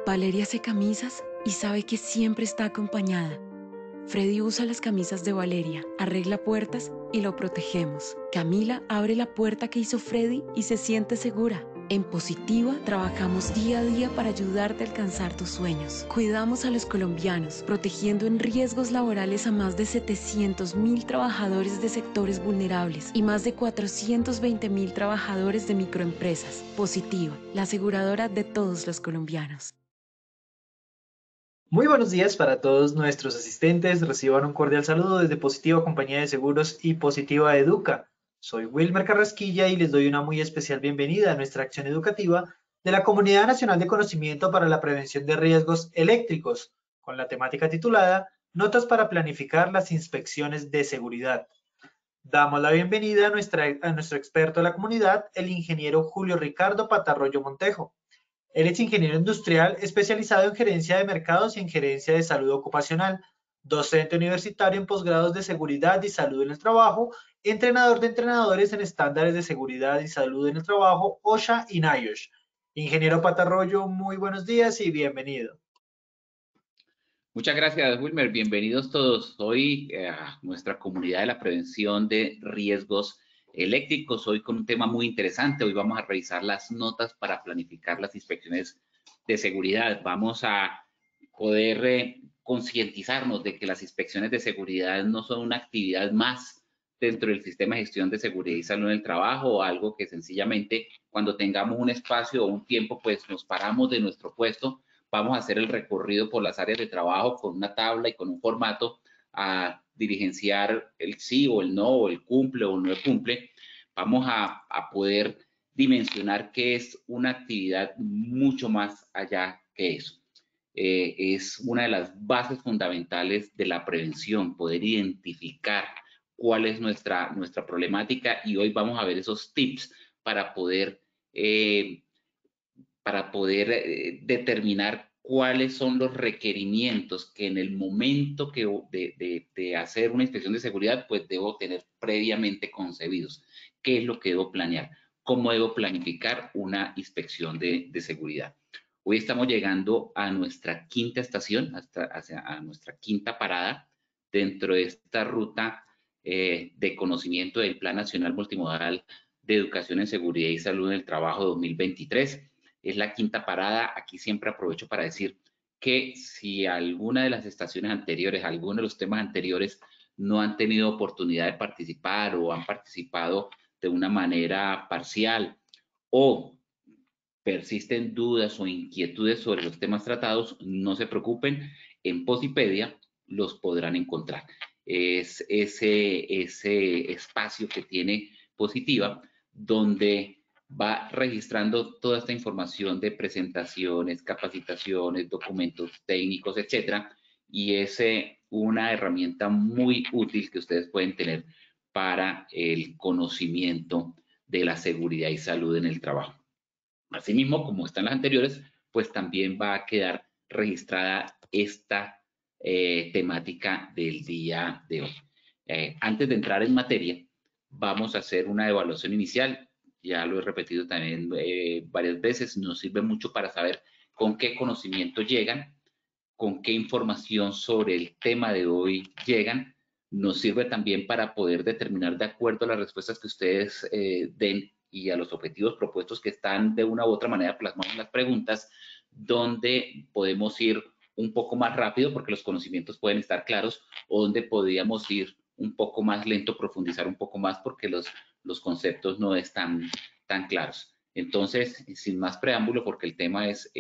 Valeria hace camisas y sabe que siempre está acompañada. Freddy usa las camisas de Valeria, arregla puertas y lo protegemos. Camila abre la puerta que hizo Freddy y se siente segura. En Positiva trabajamos día a día para ayudarte a alcanzar tus sueños. Cuidamos a los colombianos, protegiendo en riesgos laborales a más de 700.000 trabajadores de sectores vulnerables y más de 420.000 trabajadores de microempresas. Positiva, la aseguradora de todos los colombianos. Muy buenos días para todos nuestros asistentes. Reciban un cordial saludo desde Positiva Compañía de Seguros y Positiva Educa. Soy Wilmer Carrasquilla y les doy una muy especial bienvenida a nuestra acción educativa de la Comunidad Nacional de Conocimiento para la Prevención de Riesgos Eléctricos, con la temática titulada Notas para planificar las inspecciones de seguridad. Damos la bienvenida a nuestro experto de la comunidad, el ingeniero Julio Ricardo Patarroyo Montejo. Él es ingeniero industrial especializado en gerencia de mercados y en gerencia de salud ocupacional, docente universitario en posgrados de seguridad y salud en el trabajo, entrenador de entrenadores en estándares de seguridad y salud en el trabajo, OSHA y NIOSH. Ingeniero Patarroyo, muy buenos días y bienvenido. Muchas gracias, Wilmer. Bienvenidos todos hoy a nuestra comunidad de la prevención de riesgos eléctricos. Hoy con un tema muy interesante. Hoy vamos a revisar las notas para planificar las inspecciones de seguridad. Vamos a poder concientizarnos de que las inspecciones de seguridad no son una actividad más dentro del sistema de gestión de seguridad y salud en el trabajo, o algo que sencillamente cuando tengamos un espacio o un tiempo, pues nos paramos de nuestro puesto. Vamos a hacer el recorrido por las áreas de trabajo con una tabla y con un formato a diligenciar el sí o el no, o el cumple o el no cumple. Vamos a poder dimensionar que es una actividad mucho más allá que eso. Es una de las bases fundamentales de la prevención, poder identificar cuál es nuestra problemática, y hoy vamos a ver esos tips para poder determinar cuáles son los requerimientos que en el momento de hacer una inspección de seguridad, pues debo tener previamente concebidos. ¿Qué es lo que debo planear? ¿Cómo debo planificar una inspección de seguridad? Hoy estamos llegando a nuestra quinta estación, a nuestra quinta parada dentro de esta ruta de conocimiento del Plan Nacional Multimodal de Educación en Seguridad y Salud en el Trabajo 2023. Es la quinta parada. Aquí siempre aprovecho para decir que si alguna de las estaciones anteriores, alguno de los temas anteriores no han tenido oportunidad de participar o han participado de una manera parcial, o persisten dudas o inquietudes sobre los temas tratados, no se preocupen, en Posipedia los podrán encontrar. Es ese espacio que tiene Positiva, donde va registrando toda esta información de presentaciones, capacitaciones, documentos técnicos, etcétera, y es una herramienta muy útil que ustedes pueden tener para el conocimiento de la seguridad y salud en el trabajo. Asimismo, como están las anteriores, pues también va a quedar registrada esta temática del día de hoy. Antes de entrar en materia, vamos a hacer una evaluación inicial. Ya lo he repetido también varias veces. Nos sirve mucho para saber con qué conocimiento llegan, con qué información sobre el tema de hoy llegan. Nos sirve también para poder determinar, de acuerdo a las respuestas que ustedes den y a los objetivos propuestos que están de una u otra manera plasmados en las preguntas, donde podemos ir un poco más rápido porque los conocimientos pueden estar claros, o donde podríamos ir un poco más lento, profundizar un poco más porque los conceptos no están tan claros. Entonces, sin más preámbulo, porque el tema es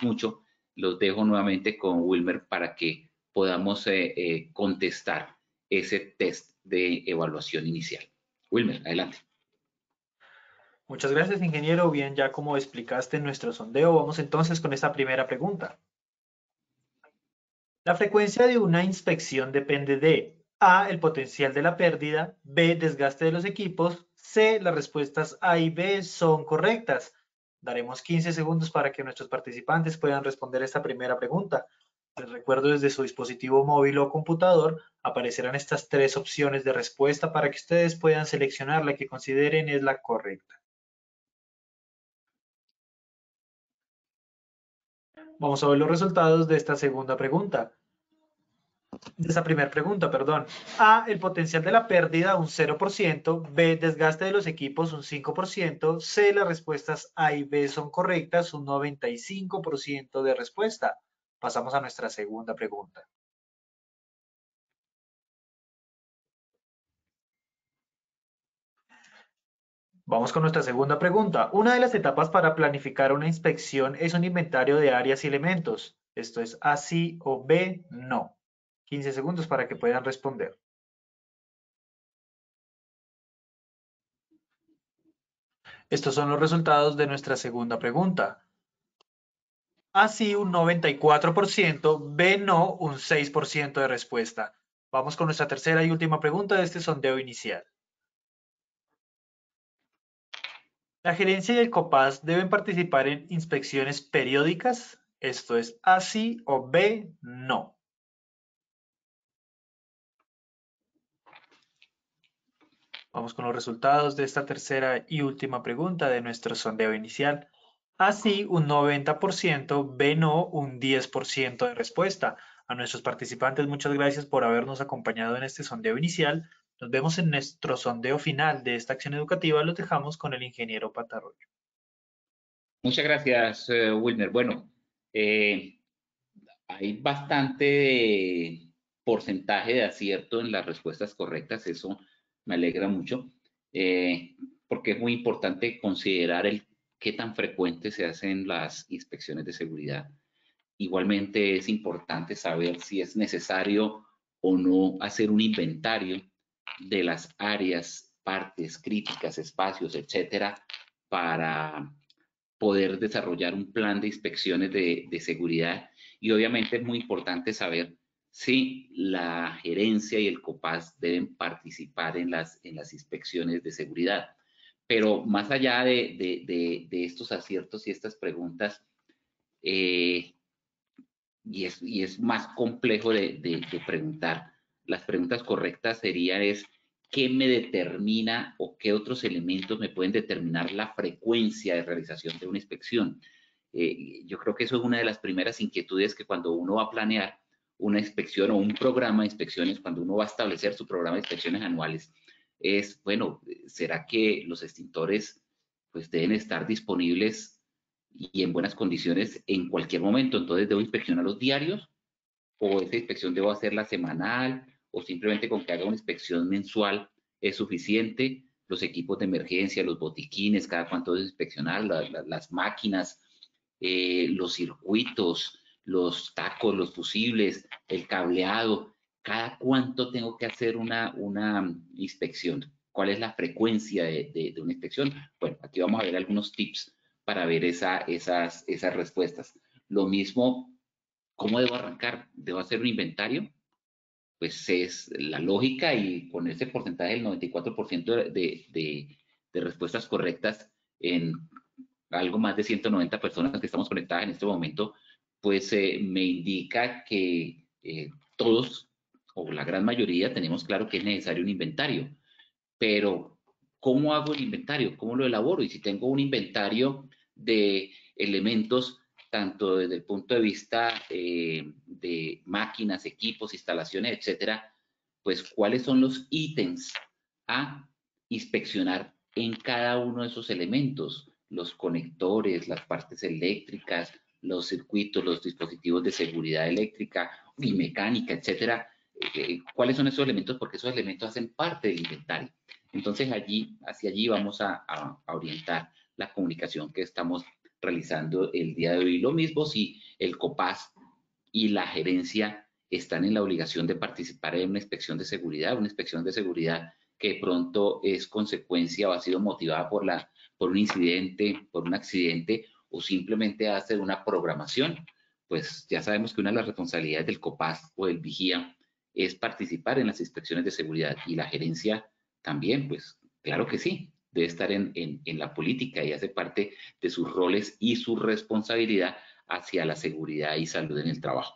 mucho, los dejo nuevamente con Wilmer para que podamos contestar ese test de evaluación inicial. Wilmer, adelante. Muchas gracias, ingeniero. Bien, ya como explicaste en nuestro sondeo, vamos entonces con esta primera pregunta. La frecuencia de una inspección depende de A, el potencial de la pérdida, B, desgaste de los equipos, C, las respuestas A y B son correctas. Daremos 15 segundos para que nuestros participantes puedan responder esta primera pregunta. Les recuerdo, desde su dispositivo móvil o computador aparecerán estas tres opciones de respuesta para que ustedes puedan seleccionar la que consideren es la correcta. Vamos a ver los resultados de esta segunda pregunta. De esa primera pregunta, perdón. A, el potencial de la pérdida, un 0%. B, desgaste de los equipos, un 5%. C, las respuestas A y B son correctas, un 95% de respuesta. Pasamos a nuestra segunda pregunta. Vamos con nuestra segunda pregunta. Una de las etapas para planificar una inspección es un inventario de áreas y elementos. Esto es A, sí o B, no. 15 segundos para que puedan responder. Estos son los resultados de nuestra segunda pregunta. A sí un 94%, B no un 6% de respuesta. Vamos con nuestra tercera y última pregunta de este sondeo inicial. ¿La gerencia y el COPAS deben participar en inspecciones periódicas? Esto es A sí o B no. Vamos con los resultados de esta tercera y última pregunta de nuestro sondeo inicial. A sí un 90%, B no un 10% de respuesta. A nuestros participantes, muchas gracias por habernos acompañado en este sondeo inicial. Nos vemos en nuestro sondeo final de esta acción educativa. Los dejamos con el ingeniero Patarroyo. Muchas gracias, Wilmer. Bueno, hay bastante porcentaje de acierto en las respuestas correctas, eso me alegra mucho, porque es muy importante considerar el qué tan frecuente se hacen las inspecciones de seguridad. Igualmente es importante saber si es necesario o no hacer un inventario de las áreas, partes críticas, espacios, etcétera, para poder desarrollar un plan de inspecciones de seguridad. Y obviamente es muy importante saber si la gerencia y el COPAS deben participar en las inspecciones de seguridad. Pero más allá de estos aciertos y estas preguntas, y es más complejo de preguntar. Las preguntas correctas serían ¿qué me determina o qué otros elementos me pueden determinar la frecuencia de realización de una inspección? Yo creo que eso es una de las primeras inquietudes que cuando uno va a planear una inspección o un programa de inspecciones, cuando uno va a establecer su programa de inspecciones anuales, es, bueno, ¿será que los extintores pues deben estar disponibles y en buenas condiciones en cualquier momento? Entonces, ¿debo inspeccionar los diarios o esa inspección debo hacerla semanal o simplemente con que haga una inspección mensual es suficiente? Los equipos de emergencia, los botiquines, cada cuánto debo inspeccionar, las máquinas, los circuitos, los tacos, los fusibles, el cableado, cada cuánto tengo que hacer una inspección. ¿Cuál es la frecuencia de una inspección? Bueno, aquí vamos a ver algunos tips para ver esas respuestas. Lo mismo, ¿cómo debo arrancar? ¿Debo hacer un inventario? Pues es la lógica, y con ese porcentaje del 94% de respuestas correctas en algo más de 190 personas que estamos conectadas en este momento, pues me indica que todos o la gran mayoría tenemos claro que es necesario un inventario. Pero ¿cómo hago el inventario? ¿Cómo lo elaboro? Y si tengo un inventario de elementos, tanto desde el punto de vista de máquinas, equipos, instalaciones, etcétera, pues ¿cuáles son los ítems a inspeccionar en cada uno de esos elementos? Los conectores, las partes eléctricas, los circuitos, los dispositivos de seguridad eléctrica y mecánica, etcétera. ¿Cuáles son esos elementos? Porque esos elementos hacen parte del inventario. Entonces, hacia allí vamos a orientar la comunicación que estamos realizando el día de hoy. Lo mismo si el COPAS y la gerencia están en la obligación de participar en una inspección de seguridad que de pronto es consecuencia o ha sido motivada por un incidente, por un accidente, o simplemente hacer una programación. Pues ya sabemos que una de las responsabilidades del COPAS o del vigía es participar en las inspecciones de seguridad, y la gerencia también, pues claro que sí, debe estar en la política y hace parte de sus roles y su responsabilidad hacia la seguridad y salud en el trabajo.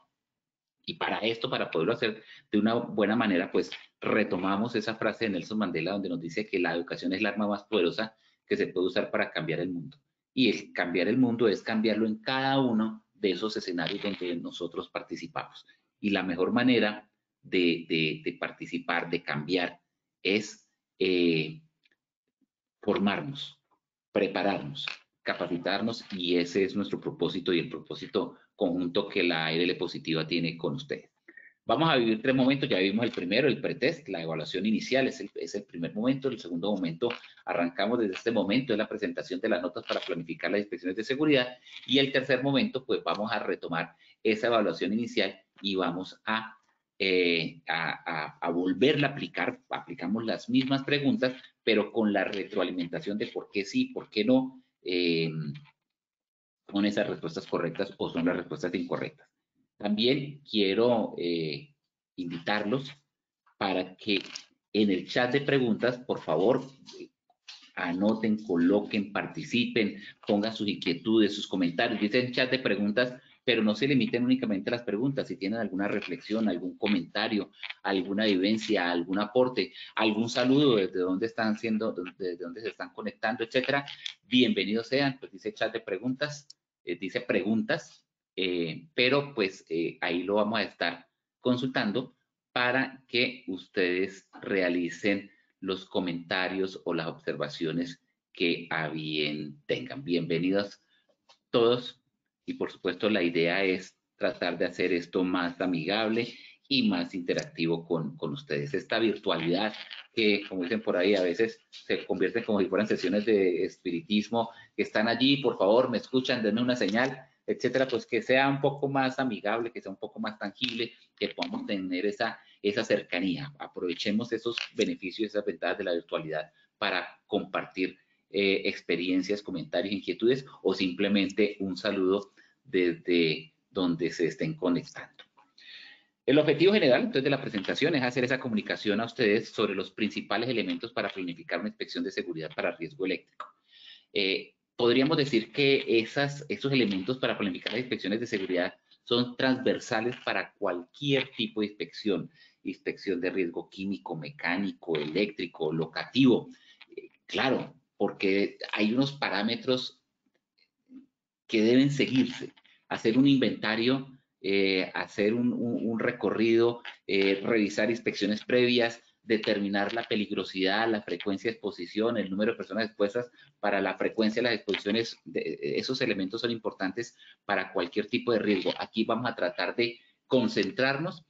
Y para esto, para poderlo hacer de una buena manera, pues retomamos esa frase de Nelson Mandela donde nos dice que la educación es el arma más poderosa que se puede usar para cambiar el mundo. Y el cambiar el mundo es cambiarlo en cada uno de esos escenarios donde nosotros participamos. Y la mejor manera de participar, de cambiar, es formarnos, prepararnos, capacitarnos, y ese es nuestro propósito y el propósito conjunto que la ARL Positiva tiene con ustedes. Vamos a vivir 3 momentos. Ya vimos el primero, el pretest, la evaluación inicial, es el primer momento. El segundo momento, arrancamos desde este momento, es la presentación de las notas para planificar las inspecciones de seguridad. Y el tercer momento, pues vamos a retomar esa evaluación inicial y vamos a volverla a aplicar. Aplicamos las mismas preguntas, pero con la retroalimentación de por qué sí, por qué no, son esas respuestas correctas o son las respuestas incorrectas. También quiero invitarlos para que en el chat de preguntas, por favor, anoten, coloquen, participen, pongan sus inquietudes, sus comentarios. Dicen chat de preguntas, pero no se limiten únicamente a las preguntas. Si tienen alguna reflexión, algún comentario, alguna vivencia, algún aporte, algún saludo, desde dónde están siendo, desde dónde se están conectando, etcétera, bienvenidos sean. Pues dice chat de preguntas, dice preguntas, pero pues ahí lo vamos a estar consultando para que ustedes realicen los comentarios o las observaciones que a bien tengan. Bienvenidos todos, y por supuesto la idea es tratar de hacer esto más amigable y más interactivo con ustedes. Esta virtualidad que, como dicen por ahí, a veces se convierte como si fueran sesiones de espiritismo, que están allí, por favor, me escuchan, denme una señal, etcétera, pues que sea un poco más amigable, que sea un poco más tangible, que podamos tener esa cercanía. Aprovechemos esos beneficios, esas ventajas de la virtualidad para compartir experiencias, comentarios, inquietudes, o simplemente un saludo desde donde se estén conectando. El objetivo general, entonces, de la presentación es hacer esa comunicación a ustedes sobre los principales elementos para planificar una inspección de seguridad para riesgo eléctrico. Podríamos decir que esos elementos para planificar las inspecciones de seguridad son transversales para cualquier tipo de inspección. Inspección de riesgo químico, mecánico, eléctrico, locativo. Claro, porque hay unos parámetros que deben seguirse. Hacer un inventario, hacer un recorrido, revisar inspecciones previas, determinar la peligrosidad, la frecuencia de exposición, el número de personas expuestas. Para la frecuencia de las exposiciones, esos elementos son importantes para cualquier tipo de riesgo. Aquí vamos a tratar de concentrarnos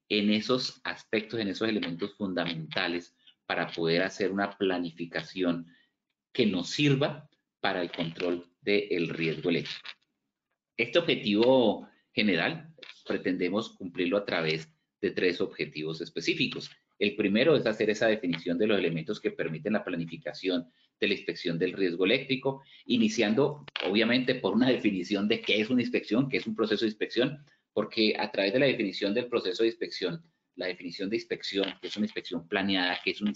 en esos aspectos, en esos elementos fundamentales para poder hacer una planificación que nos sirva para el control del riesgo eléctrico. Este objetivo general pretendemos cumplirlo a través de 3 objetivos específicos. El primero es hacer esa definición de los elementos que permiten la planificación de la inspección del riesgo eléctrico, iniciando obviamente por una definición de qué es una inspección, qué es un proceso de inspección, porque a través de la definición del proceso de inspección, la definición de inspección, que es una inspección planeada, que es una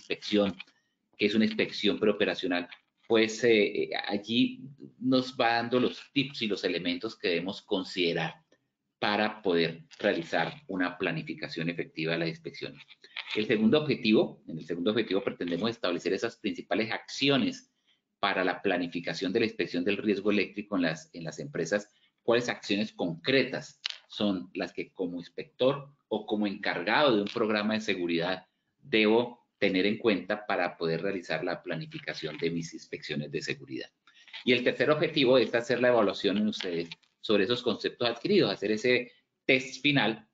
inspección preoperacional, pues allí nos va dando los tips y los elementos que debemos considerar para poder realizar una planificación efectiva de la inspección. En el segundo objetivo pretendemos establecer esas principales acciones para la planificación de la inspección del riesgo eléctrico en las empresas. ¿Cuáles acciones concretas son las que como inspector o como encargado de un programa de seguridad debo tener en cuenta para poder realizar la planificación de mis inspecciones de seguridad? Y el tercer objetivo es hacer la evaluación en ustedes sobre esos conceptos adquiridos, hacer ese test final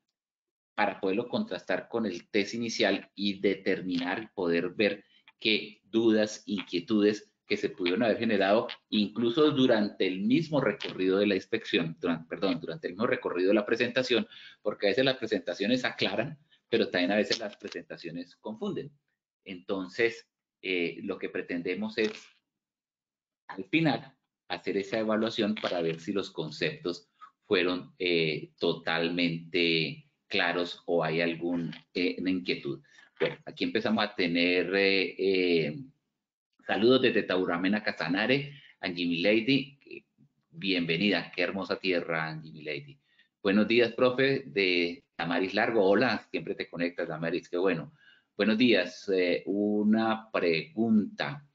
para poderlo contrastar con el test inicial y determinar, poder ver qué dudas, inquietudes que se pudieron haber generado incluso durante el mismo recorrido de la inspección, durante el mismo recorrido de la presentación, porque a veces las presentaciones aclaran, pero también a veces las presentaciones confunden. Entonces, lo que pretendemos es, al final, hacer esa evaluación para ver si los conceptos fueron totalmente claros o hay alguna inquietud. Bueno, aquí empezamos a tener saludos desde Tauramena, Casanare, Angie Milady. Bienvenida, qué hermosa tierra, Angie Milady. Buenos días, profe, de Damaris Largo. Hola, siempre te conectas, Damaris, qué bueno. Buenos días, una pregunta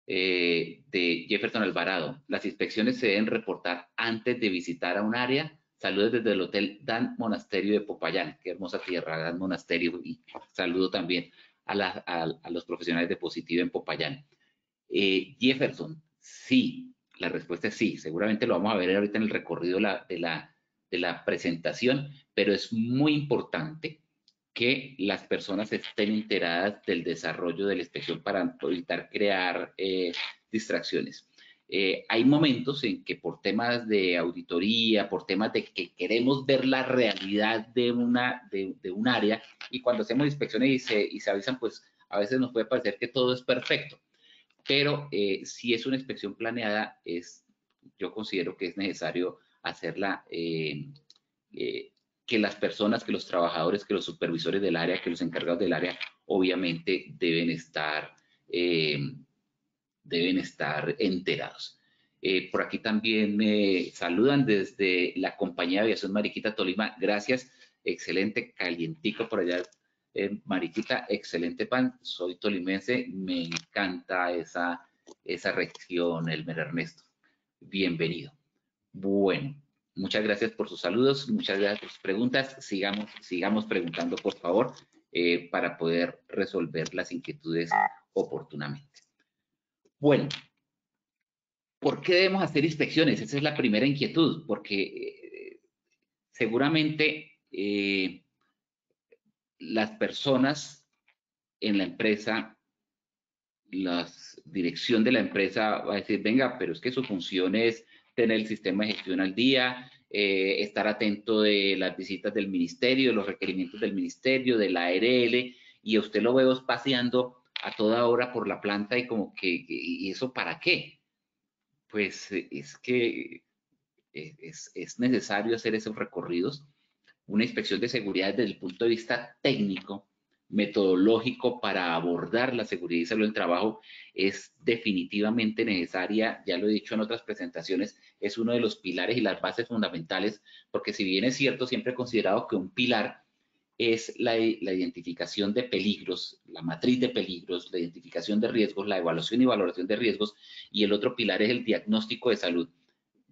de Jefferson Alvarado. ¿Las inspecciones se deben reportar antes de visitar a un área Saludos desde el Hotel Dan Monasterio de Popayán. Qué hermosa tierra, Dan Monasterio. Y saludo también a los profesionales de Positivo en Popayán. Jefferson, sí. La respuesta es sí. Seguramente lo vamos a ver ahorita en el recorrido de la presentación, pero es muy importante que las personas estén enteradas del desarrollo de la inspección para evitar crear distracciones. Hay momentos en que por temas de auditoría, por temas de que queremos ver la realidad de un área, y cuando hacemos inspecciones y se avisan, pues a veces nos puede parecer que todo es perfecto, pero si es una inspección planeada, yo considero que es necesario hacerla, que las personas, que los trabajadores, que los supervisores del área, que los encargados del área, obviamente deben estar enterados. Por aquí también me saludan desde la compañía de aviación Mariquita Tolima. Gracias, excelente, calientico por allá. Mariquita, excelente pan. Soy tolimense, me encanta esa región, Elmer Ernesto. Bienvenido. Bueno, muchas gracias por sus saludos, muchas gracias por sus preguntas. Sigamos preguntando, por favor, para poder resolver las inquietudes oportunamente. Bueno, ¿por qué debemos hacer inspecciones? Esa es la primera inquietud, porque seguramente las personas en la empresa, la dirección de la empresa va a decir, venga, pero es que su función es tener el sistema de gestión al día, estar atento de las visitas del ministerio, de los requerimientos del ministerio, de la ARL, y a usted lo veo paseando a toda hora por la planta y como que, ¿y eso para qué? Pues es que es necesario hacer esos recorridos. Una inspección de seguridad desde el punto de vista técnico, metodológico para abordar la seguridad y salud del trabajo es definitivamente necesaria. Ya lo he dicho en otras presentaciones, es uno de los pilares y las bases fundamentales, porque si bien es cierto, siempre he considerado que un pilar es la identificación de peligros, la matriz de peligros, la identificación de riesgos, la evaluación y valoración de riesgos, y el otro pilar es el diagnóstico de salud.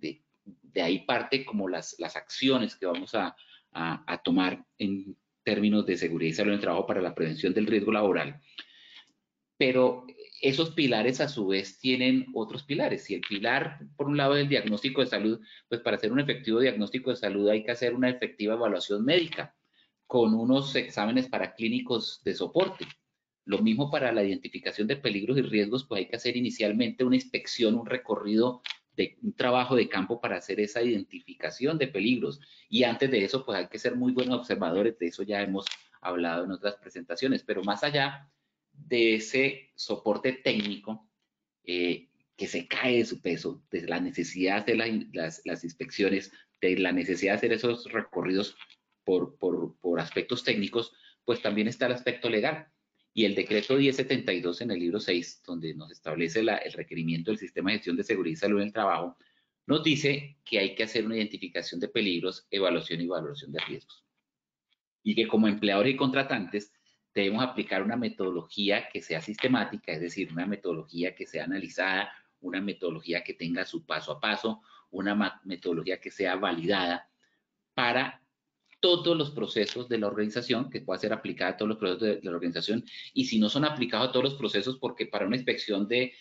De ahí parte como las acciones que vamos a tomar en términos de seguridad y salud en el trabajo para la prevención del riesgo laboral. Pero esos pilares a su vez tienen otros pilares. Si el pilar, por un lado, es el diagnóstico de salud, pues para hacer un efectivo diagnóstico de salud hay que hacer una efectiva evaluación médica con unos exámenes paraclínicos de soporte. Lo mismo para la identificación de peligros y riesgos, pues hay que hacer inicialmente una inspección, un recorrido de un trabajo de campo para hacer esa identificación de peligros. Y antes de eso, pues hay que ser muy buenos observadores, de eso ya hemos hablado en otras presentaciones, pero más allá de ese soporte técnico que se cae de su peso, de la necesidad de las inspecciones, de la necesidad de hacer esos recorridos por aspectos técnicos, pues también está el aspecto legal. Y el decreto 1072 en el libro 6, donde nos establece el requerimiento del sistema de gestión de seguridad y salud en el trabajo, nos dice que hay que hacer una identificación de peligros, evaluación y valoración de riesgos. Y que como empleadores y contratantes debemos aplicar una metodología que sea sistemática, es decir, una metodología que sea analizada, una metodología que tenga su paso a paso, una metodología que sea validada para todos los procesos de la organización, que pueda ser aplicada a todos los procesos de la organización, y si no son aplicados a todos los procesos, porque para una inspección de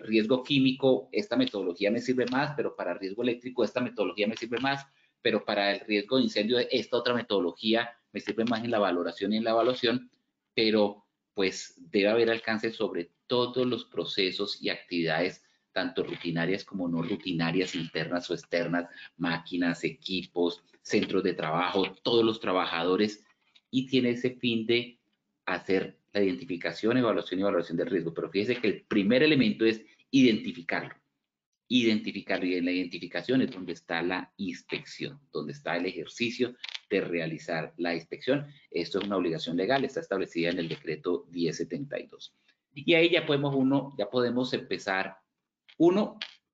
riesgo químico esta metodología me sirve más, pero para riesgo eléctrico esta metodología me sirve más, pero para el riesgo de incendio esta otra metodología me sirve más en la valoración y en la evaluación, pero pues debe haber alcance sobre todos los procesos y actividades, tanto rutinarias como no rutinarias, internas o externas, máquinas, equipos, centros de trabajo, todos los trabajadores, y tiene ese fin de hacer la identificación, evaluación y valoración del riesgo. Pero fíjese que el primer elemento es identificarlo. Identificarlo, y en la identificación es donde está la inspección, donde está el ejercicio de realizar la inspección. Esto es una obligación legal, está establecida en el decreto 1072. Y ahí ya podemos empezar,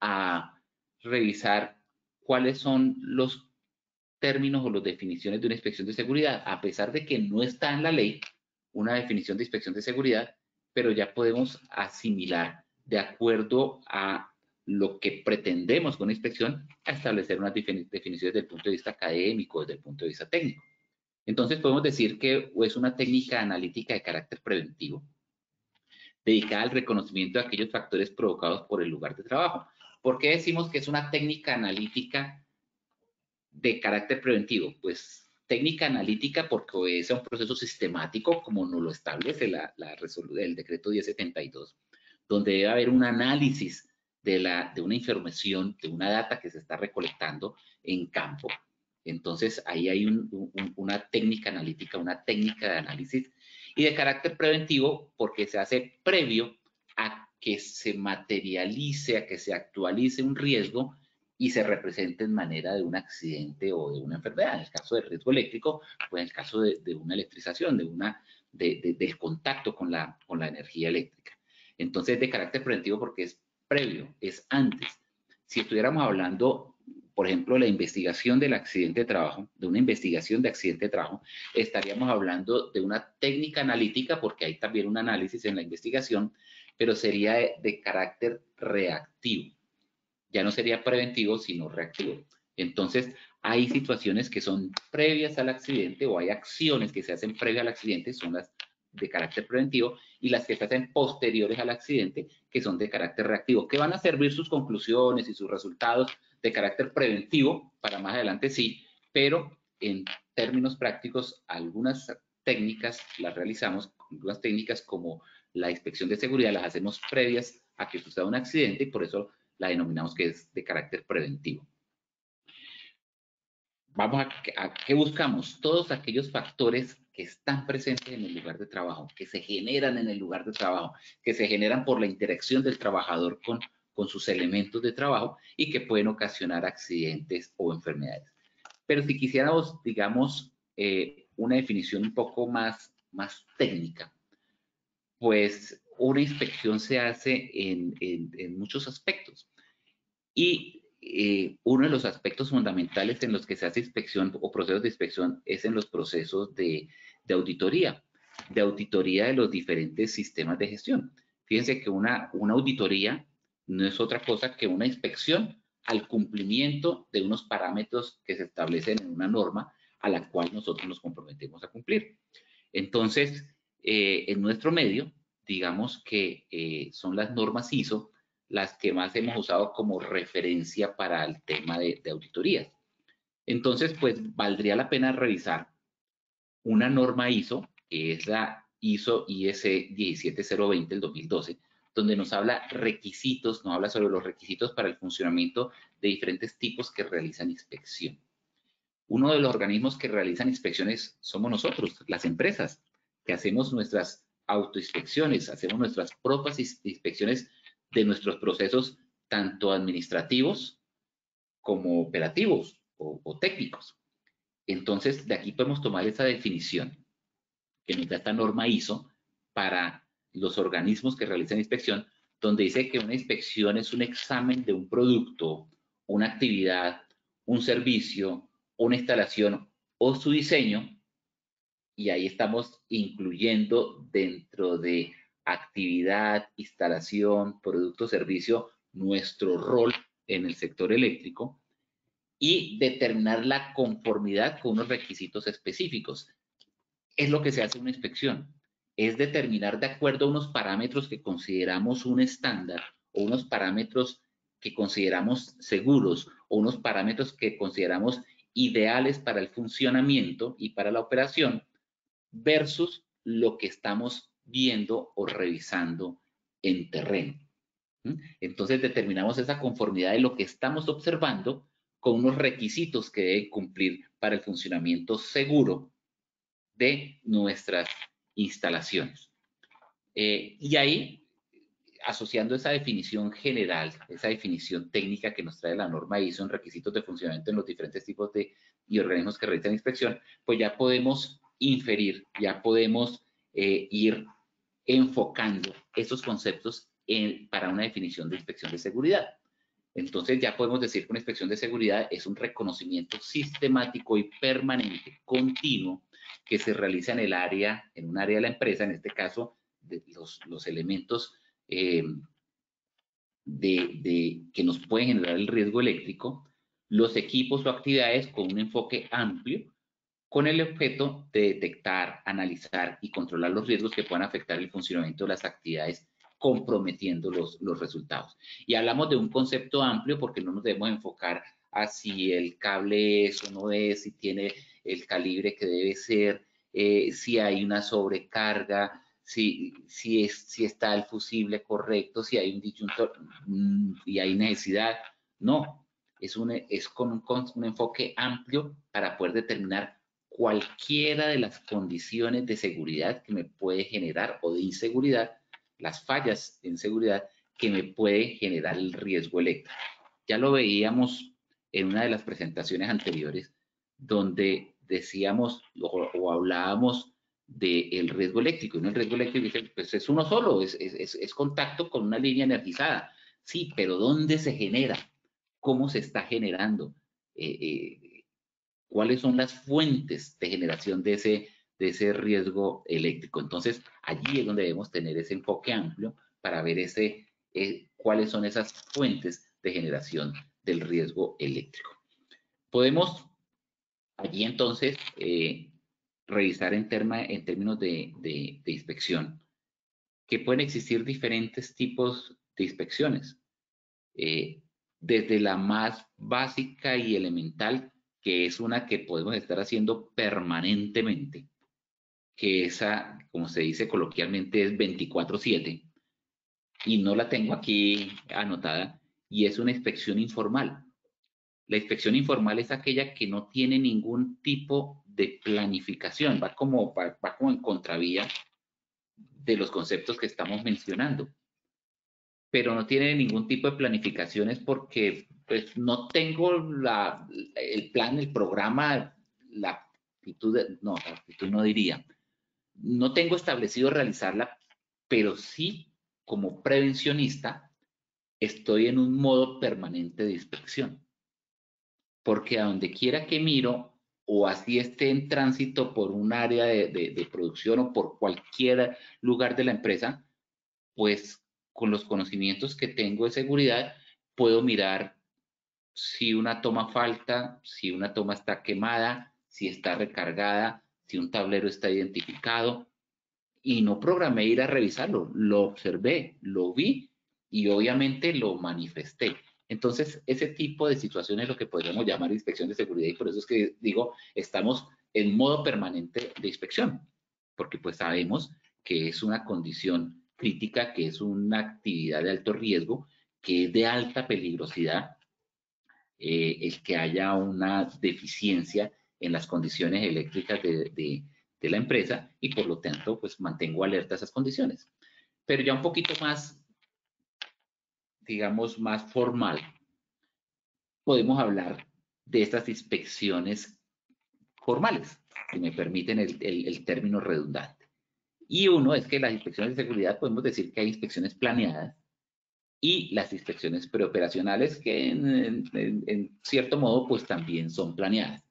a revisar cuáles son los términos o las definiciones de una inspección de seguridad, a pesar de que no está en la ley una definición de inspección de seguridad, pero ya podemos asimilar de acuerdo a lo que pretendemos con una inspección a establecer unas definiciones desde el punto de vista académico, desde el punto de vista técnico. Entonces podemos decir que es una técnica analítica de carácter preventivo, dedicada al reconocimiento de aquellos factores provocados por el lugar de trabajo. ¿Por qué decimos que es una técnica analítica de carácter preventivo? Pues técnica analítica porque obedece a un proceso sistemático como nos lo establece el decreto 1072, donde debe haber un análisis de una información, de una data que se está recolectando en campo. Entonces ahí hay una técnica analítica, una técnica de análisis, y de carácter preventivo porque se hace previo a que se materialice, a que se actualice un riesgo y se represente en manera de un accidente o de una enfermedad. En el caso del riesgo eléctrico, pues en el caso de una electrización, del contacto con la energía eléctrica. Entonces, de carácter preventivo porque es previo, es antes. Si estuviéramos hablando, por ejemplo, de la investigación del accidente de trabajo, de una investigación de accidente de trabajo, estaríamos hablando de una técnica analítica porque hay también un análisis en la investigación, pero sería de carácter reactivo. Ya no sería preventivo, sino reactivo. Entonces, hay situaciones que son previas al accidente o hay acciones que se hacen previas al accidente, son las de carácter preventivo, y las que se hacen posteriores al accidente, que son de carácter reactivo, que van a servir sus conclusiones y sus resultados de carácter preventivo para más adelante, sí, pero en términos prácticos, algunas técnicas las realizamos, algunas técnicas como la inspección de seguridad las hacemos previas a que suceda un accidente y por eso la denominamos que es de carácter preventivo. Vamos a ¿qué buscamos? Todos aquellos factores que están presentes en el lugar de trabajo, que se generan en el lugar de trabajo, que se generan por la interacción del trabajador con sus elementos de trabajo y que pueden ocasionar accidentes o enfermedades. Pero si quisiéramos, digamos, una definición un poco más técnica, pues una inspección se hace en muchos aspectos. Y uno de los aspectos fundamentales en los que se hace inspección o procesos de inspección es en los procesos de auditoría de los diferentes sistemas de gestión. Fíjense que una auditoría no es otra cosa que una inspección al cumplimiento de unos parámetros que se establecen en una norma a la cual nosotros nos comprometemos a cumplir. Entonces, en nuestro medio, digamos que son las normas ISO las que más hemos usado como referencia para el tema de auditorías. Entonces, pues valdría la pena revisar una norma ISO, que es la ISO IS 17020 del 2012, donde nos habla requisitos, nos habla sobre los requisitos para el funcionamiento de diferentes tipos que realizan inspección. Uno de los organismos que realizan inspecciones somos nosotros, las empresas, que hacemos nuestras autoinspecciones, hacemos nuestras propias inspecciones de nuestros procesos, tanto administrativos como operativos o técnicos. Entonces, de aquí podemos tomar esa definición que nos da esta norma ISO para los organismos que realizan inspección, donde dice que una inspección es un examen de un producto, una actividad, un servicio, una instalación o su diseño, y ahí estamos incluyendo dentro de actividad, instalación, producto, servicio, nuestro rol en el sector eléctrico y determinar la conformidad con unos requisitos específicos. Es lo que se hace en una inspección, es determinar de acuerdo a unos parámetros que consideramos un estándar o unos parámetros que consideramos seguros o unos parámetros que consideramos ideales para el funcionamiento y para la operación versus lo que estamos viendo o revisando en terreno. Entonces determinamos esa conformidad de lo que estamos observando con unos requisitos que deben cumplir para el funcionamiento seguro de nuestras instalaciones. Y ahí, asociando esa definición general, esa definición técnica que nos trae la norma ISO en requisitos de funcionamiento en los diferentes tipos y organismos que realizan inspección, pues ya podemos inferir, ya podemos ir enfocando esos conceptos para una definición de inspección de seguridad. Entonces ya podemos decir que una inspección de seguridad es un reconocimiento sistemático y permanente, continuo, que se realiza en un área de la empresa, en este caso, de los elementos que nos puede generar el riesgo eléctrico, los equipos o actividades con un enfoque amplio, con el objeto de detectar, analizar y controlar los riesgos que puedan afectar el funcionamiento de las actividades, comprometiendo los resultados. Y hablamos de un concepto amplio porque no nos debemos enfocar a si el cable es o no es, si tiene el calibre que debe ser, si hay una sobrecarga, si está el fusible correcto, si hay un disyuntor y hay necesidad. No, es con un enfoque amplio para poder determinar cualquiera de las condiciones de seguridad que me puede generar o de inseguridad, las fallas en seguridad que me puede generar el riesgo eléctrico. Ya lo veíamos en una de las presentaciones anteriores, donde decíamos o hablábamos del riesgo eléctrico. Y el riesgo eléctrico pues es uno solo, es contacto con una línea energizada. Sí, pero ¿dónde se genera? ¿Cómo se está generando? ¿Cuáles son las fuentes de generación de ese riesgo eléctrico? Entonces, allí es donde debemos tener ese enfoque amplio para ver cuáles son esas fuentes de generación del riesgo eléctrico. Podemos allí entonces revisar en términos de inspección que pueden existir diferentes tipos de inspecciones, desde la más básica y elemental, que es una que podemos estar haciendo permanentemente, que esa, como se dice coloquialmente, es 24/7, y no la tengo aquí anotada, y es una inspección informal. La inspección informal es aquella que no tiene ningún tipo de planificación, va como en contravía de los conceptos que estamos mencionando, pero no tiene ningún tipo de planificaciones porque pues no tengo el plan, el programa, la actitud, no, la actitud no diría, no tengo establecido realizarla, pero sí como prevencionista estoy en un modo permanente de inspección, porque a donde quiera que miro, o así esté en tránsito por un área de producción o por cualquier lugar de la empresa, pues con los conocimientos que tengo de seguridad, puedo mirar si una toma falta, si una toma está quemada, si está recargada, si un tablero está identificado, y no programé ir a revisarlo, lo observé, lo vi y obviamente lo manifesté. Entonces, ese tipo de situaciones es lo que podríamos llamar inspección de seguridad, y por eso es que digo, estamos en modo permanente de inspección, porque pues sabemos que es una condición crítica, que es una actividad de alto riesgo, que es de alta peligrosidad, el que haya una deficiencia en las condiciones eléctricas de la empresa, y por lo tanto pues mantengo alerta a esas condiciones. Pero ya un poquito más, digamos, más formal, podemos hablar de estas inspecciones formales, si me permiten el término redundante. Y uno es que las inspecciones de seguridad podemos decir que hay inspecciones planeadas y las inspecciones preoperacionales que en cierto modo pues también son planeadas.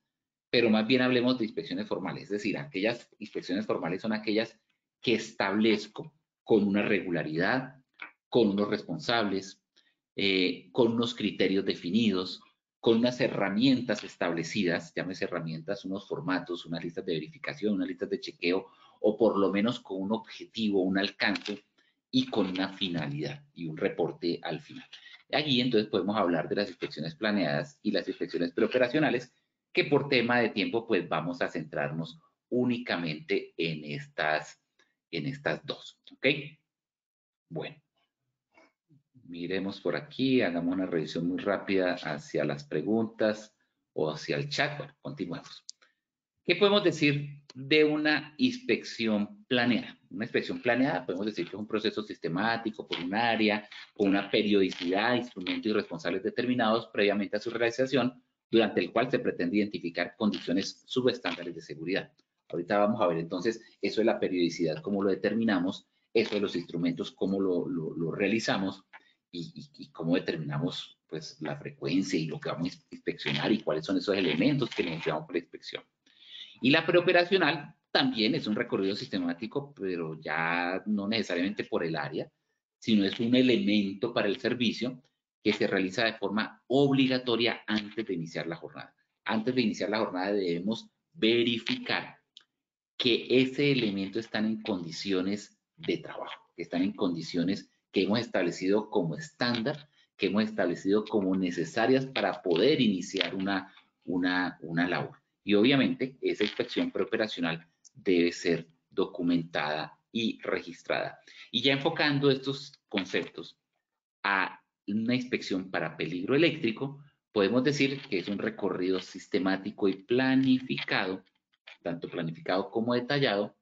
Pero más bien hablemos de inspecciones formales, es decir, aquellas inspecciones formales son aquellas que establezco con una regularidad, con unos responsables, con unos criterios definidos, con unas herramientas establecidas, llámese herramientas, unos formatos, unas listas de verificación, unas listas de chequeo, o por lo menos con un objetivo, un alcance y con una finalidad y un reporte al final. Allí entonces podemos hablar de las inspecciones planeadas y las inspecciones preoperacionales, que por tema de tiempo pues vamos a centrarnos únicamente en estas dos, ¿ok? Bueno, miremos por aquí, hagamos una revisión muy rápida hacia las preguntas o hacia el chat. Bueno, continuemos. ¿Qué podemos decir de una inspección planeada? Una inspección planeada podemos decir que es un proceso sistemático por un área, con una periodicidad, instrumentos y responsables determinados previamente a su realización, durante el cual se pretende identificar condiciones subestándares de seguridad. Ahorita vamos a ver entonces eso de la periodicidad, cómo lo determinamos, eso de los instrumentos, cómo lo realizamos y cómo determinamos pues la frecuencia y lo que vamos a inspeccionar y cuáles son esos elementos que necesitamos para la inspección. Y la preoperacional también es un recorrido sistemático, pero ya no necesariamente por el área, sino es un elemento para el servicio que se realiza de forma obligatoria antes de iniciar la jornada. Antes de iniciar la jornada debemos verificar que ese elemento está en condiciones de trabajo, que están en condiciones que hemos establecido como estándar, que hemos establecido como necesarias para poder iniciar una labor. Y obviamente esa inspección preoperacional debe ser documentada y registrada. Y ya enfocando estos conceptos a una inspección para peligro eléctrico, podemos decir que es un recorrido sistemático y planificado, tanto planificado como detallado,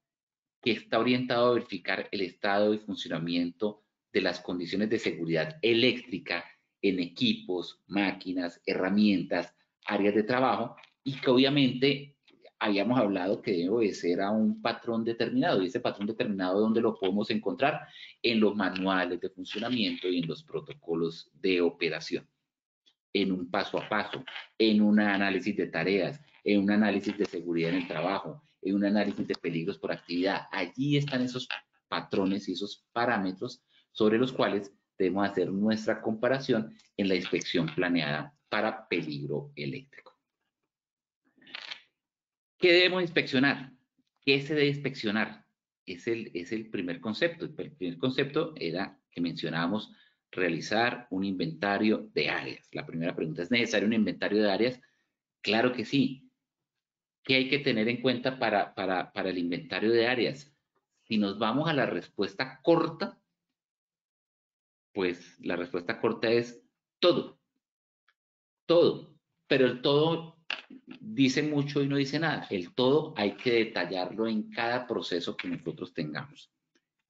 que está orientado a verificar el estado y funcionamiento de las condiciones de seguridad eléctrica en equipos, máquinas, herramientas, áreas de trabajo, y que obviamente habíamos hablado que debe obedecer a un patrón determinado, y ese patrón determinado, ¿dónde lo podemos encontrar? En los manuales de funcionamiento y en los protocolos de operación, en un paso a paso, en un análisis de tareas, en un análisis de seguridad en el trabajo, en un análisis de peligros por actividad. Allí están esos patrones y esos parámetros sobre los cuales debemos hacer nuestra comparación en la inspección planeada para peligro eléctrico. ¿Qué debemos inspeccionar? ¿Qué se debe inspeccionar? Es el primer concepto. El primer concepto era que mencionábamos realizar un inventario de áreas. La primera pregunta, ¿es necesario un inventario de áreas? Claro que sí. ¿Qué hay que tener en cuenta para el inventario de áreas? Si nos vamos a la respuesta corta, pues la respuesta corta es todo. Todo. Pero el todo dice mucho y no dice nada. El todo hay que detallarlo en cada proceso que nosotros tengamos,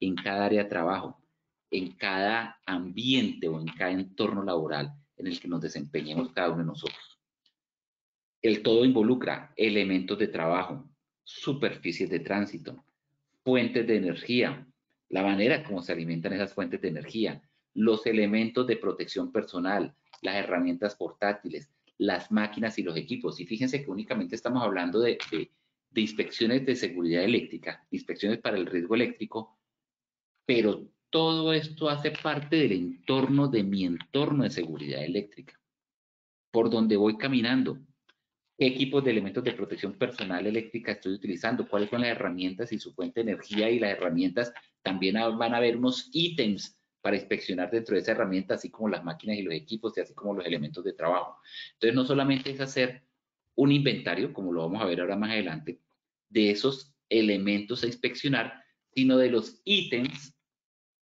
en cada área de trabajo, en cada ambiente o en cada entorno laboral en el que nos desempeñemos cada uno de nosotros. El todo involucra elementos de trabajo, superficies de tránsito, fuentes de energía, la manera como se alimentan esas fuentes de energía, los elementos de protección personal, las herramientas portátiles, las máquinas y los equipos. Y fíjense que únicamente estamos hablando de inspecciones de seguridad eléctrica, inspecciones para el riesgo eléctrico, pero todo esto hace parte del entorno de mi entorno de seguridad eléctrica, por donde voy caminando. ¿Qué equipos de elementos de protección personal eléctrica estoy utilizando? ¿Cuáles son las herramientas y su fuente de energía? Y las herramientas, también van a haber unos ítems para inspeccionar dentro de esa herramienta, así como las máquinas y los equipos, y así como los elementos de trabajo. Entonces, no solamente es hacer un inventario, como lo vamos a ver ahora más adelante, de esos elementos a inspeccionar, sino de los ítems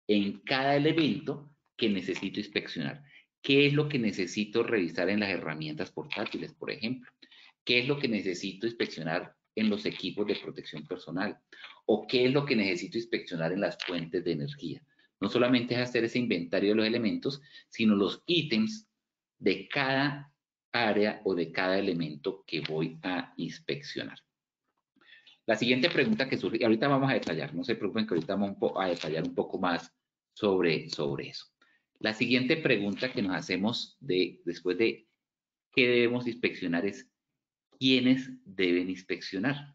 en cada elemento que necesito inspeccionar. ¿Qué es lo que necesito revisar en las herramientas portátiles, por ejemplo? ¿Qué es lo que necesito inspeccionar en los equipos de protección personal? ¿O qué es lo que necesito inspeccionar en las fuentes de energía? No solamente es hacer ese inventario de los elementos, sino los ítems de cada área o de cada elemento que voy a inspeccionar. La siguiente pregunta que surge, y ahorita vamos a detallar, no se preocupen que ahorita vamos a detallar un poco más sobre eso. La siguiente pregunta que nos hacemos después de qué debemos inspeccionar es ¿quiénes deben inspeccionar?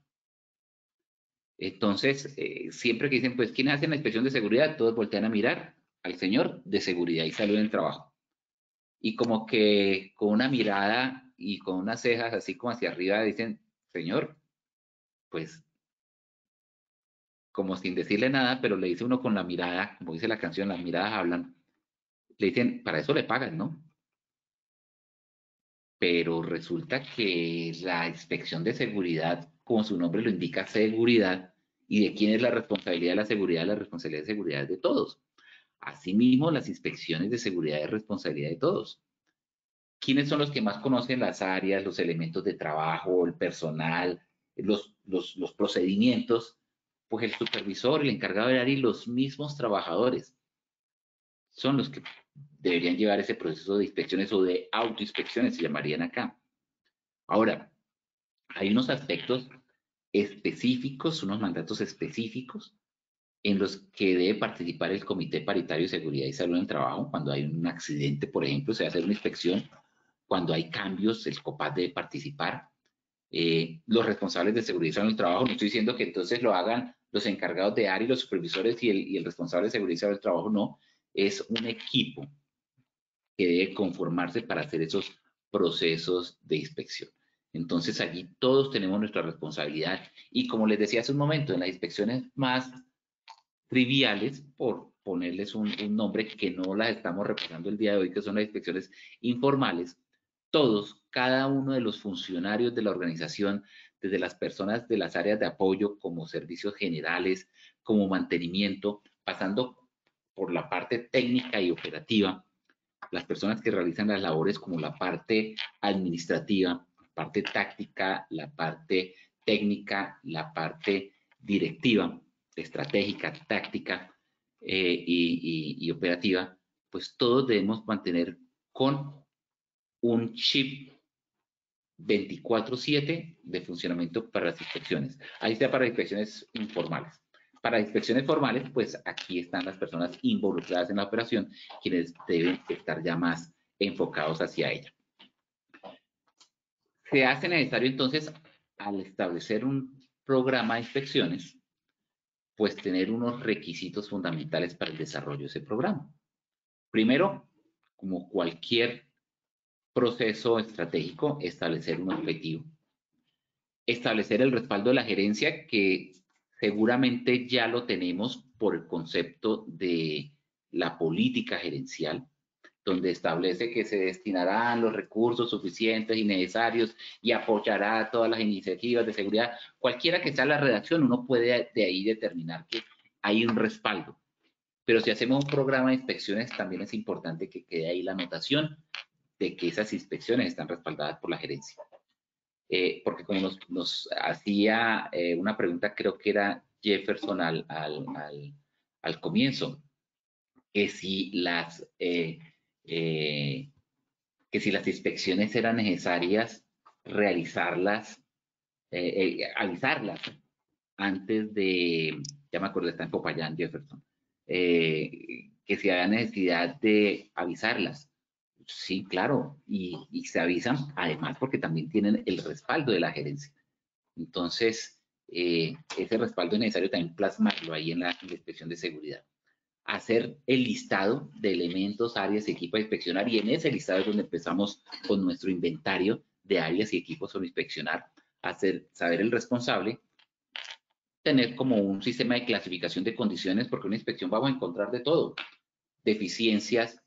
Entonces, siempre que dicen, pues, ¿quiénes hacen la inspección de seguridad? Todos voltean a mirar al señor de seguridad y salud en el trabajo. Y como que con una mirada y con unas cejas así como hacia arriba dicen, señor, pues, como sin decirle nada, pero le dice uno con la mirada, como dice la canción, las miradas hablan, le dicen, para eso le pagan, ¿no? Pero resulta que la inspección de seguridad, como su nombre lo indica, seguridad, y de quién es la responsabilidad de la seguridad, la responsabilidad de seguridad es de todos. Asimismo, las inspecciones de seguridad es responsabilidad de todos. ¿Quiénes son los que más conocen las áreas, los elementos de trabajo, el personal, los procedimientos? Pues el supervisor, el encargado de área y los mismos trabajadores son los que deberían llevar ese proceso de inspecciones o de autoinspecciones, se llamarían acá. Ahora, hay unos aspectos específicos, unos mandatos específicos en los que debe participar el Comité Paritario de Seguridad y Salud en el Trabajo. Cuando hay un accidente, por ejemplo, se va a hacer una inspección. Cuando hay cambios, el COPAT debe participar. Los responsables de seguridad y salud en el trabajo, no estoy diciendo que entonces lo hagan los encargados de área y los supervisores y el responsable de seguridad y salud en el trabajo, no. es un equipo que debe conformarse para hacer esos procesos de inspección. Entonces allí todos tenemos nuestra responsabilidad y como les decía hace un momento, en las inspecciones más triviales, por ponerles un nombre que no las estamos repasando el día de hoy, que son las inspecciones informales, todos, cada uno de los funcionarios de la organización, desde las personas de las áreas de apoyo como servicios generales, como mantenimiento, pasando por la parte técnica y operativa, las personas que realizan las labores como la parte administrativa, la parte táctica, la parte técnica, la parte directiva, estratégica, táctica y operativa, pues todos debemos mantener con un chip 24/7 de funcionamiento para las inspecciones. Ahí está para inspecciones informales. Para inspecciones formales, pues aquí están las personas involucradas en la operación, quienes deben estar ya más enfocados hacia ella. Se hace necesario entonces, al establecer un programa de inspecciones, pues tener unos requisitos fundamentales para el desarrollo de ese programa. Primero, como cualquier proceso estratégico, establecer un objetivo. Establecer el respaldo de la gerencia, que seguramente ya lo tenemos por el concepto de la política gerencial, donde establece que se destinarán los recursos suficientes y necesarios y apoyará todas las iniciativas de seguridad. Cualquiera que sea la redacción, uno puede de ahí determinar que hay un respaldo. Pero si hacemos un programa de inspecciones, también es importante que quede ahí la anotación de que esas inspecciones están respaldadas por la gerencia. Porque como nos hacía una pregunta, creo que era Jefferson al comienzo, que si las inspecciones eran necesarias realizarlas, avisarlas antes de, ya me acuerdo, está en Popayán, Jefferson, que si había necesidad de avisarlas. Sí, claro, y se avisan además porque también tienen el respaldo de la gerencia. Entonces, ese respaldo es necesario también plasmarlo ahí en la inspección de seguridad. Hacer el listado de elementos, áreas y equipos a inspeccionar, y en ese listado es donde empezamos con nuestro inventario de áreas y equipos a inspeccionar, saber el responsable, tener como un sistema de clasificación de condiciones, porque en una inspección vamos a encontrar de todo, deficiencias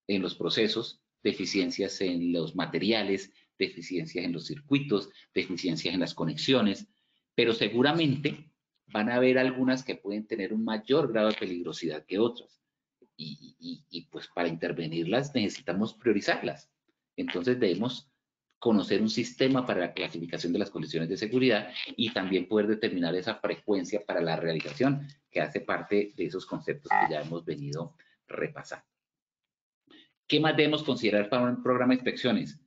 en los procesos, deficiencias en los materiales, deficiencias en los circuitos, deficiencias en las conexiones, pero seguramente van a haber algunas que pueden tener un mayor grado de peligrosidad que otras. Y pues para intervenirlas necesitamos priorizarlas. Entonces debemos conocer un sistema para la clasificación de las condiciones de seguridad y también poder determinar esa frecuencia para la realización, que hace parte de esos conceptos que ya hemos venido repasando. ¿Qué más debemos considerar para un programa de inspecciones?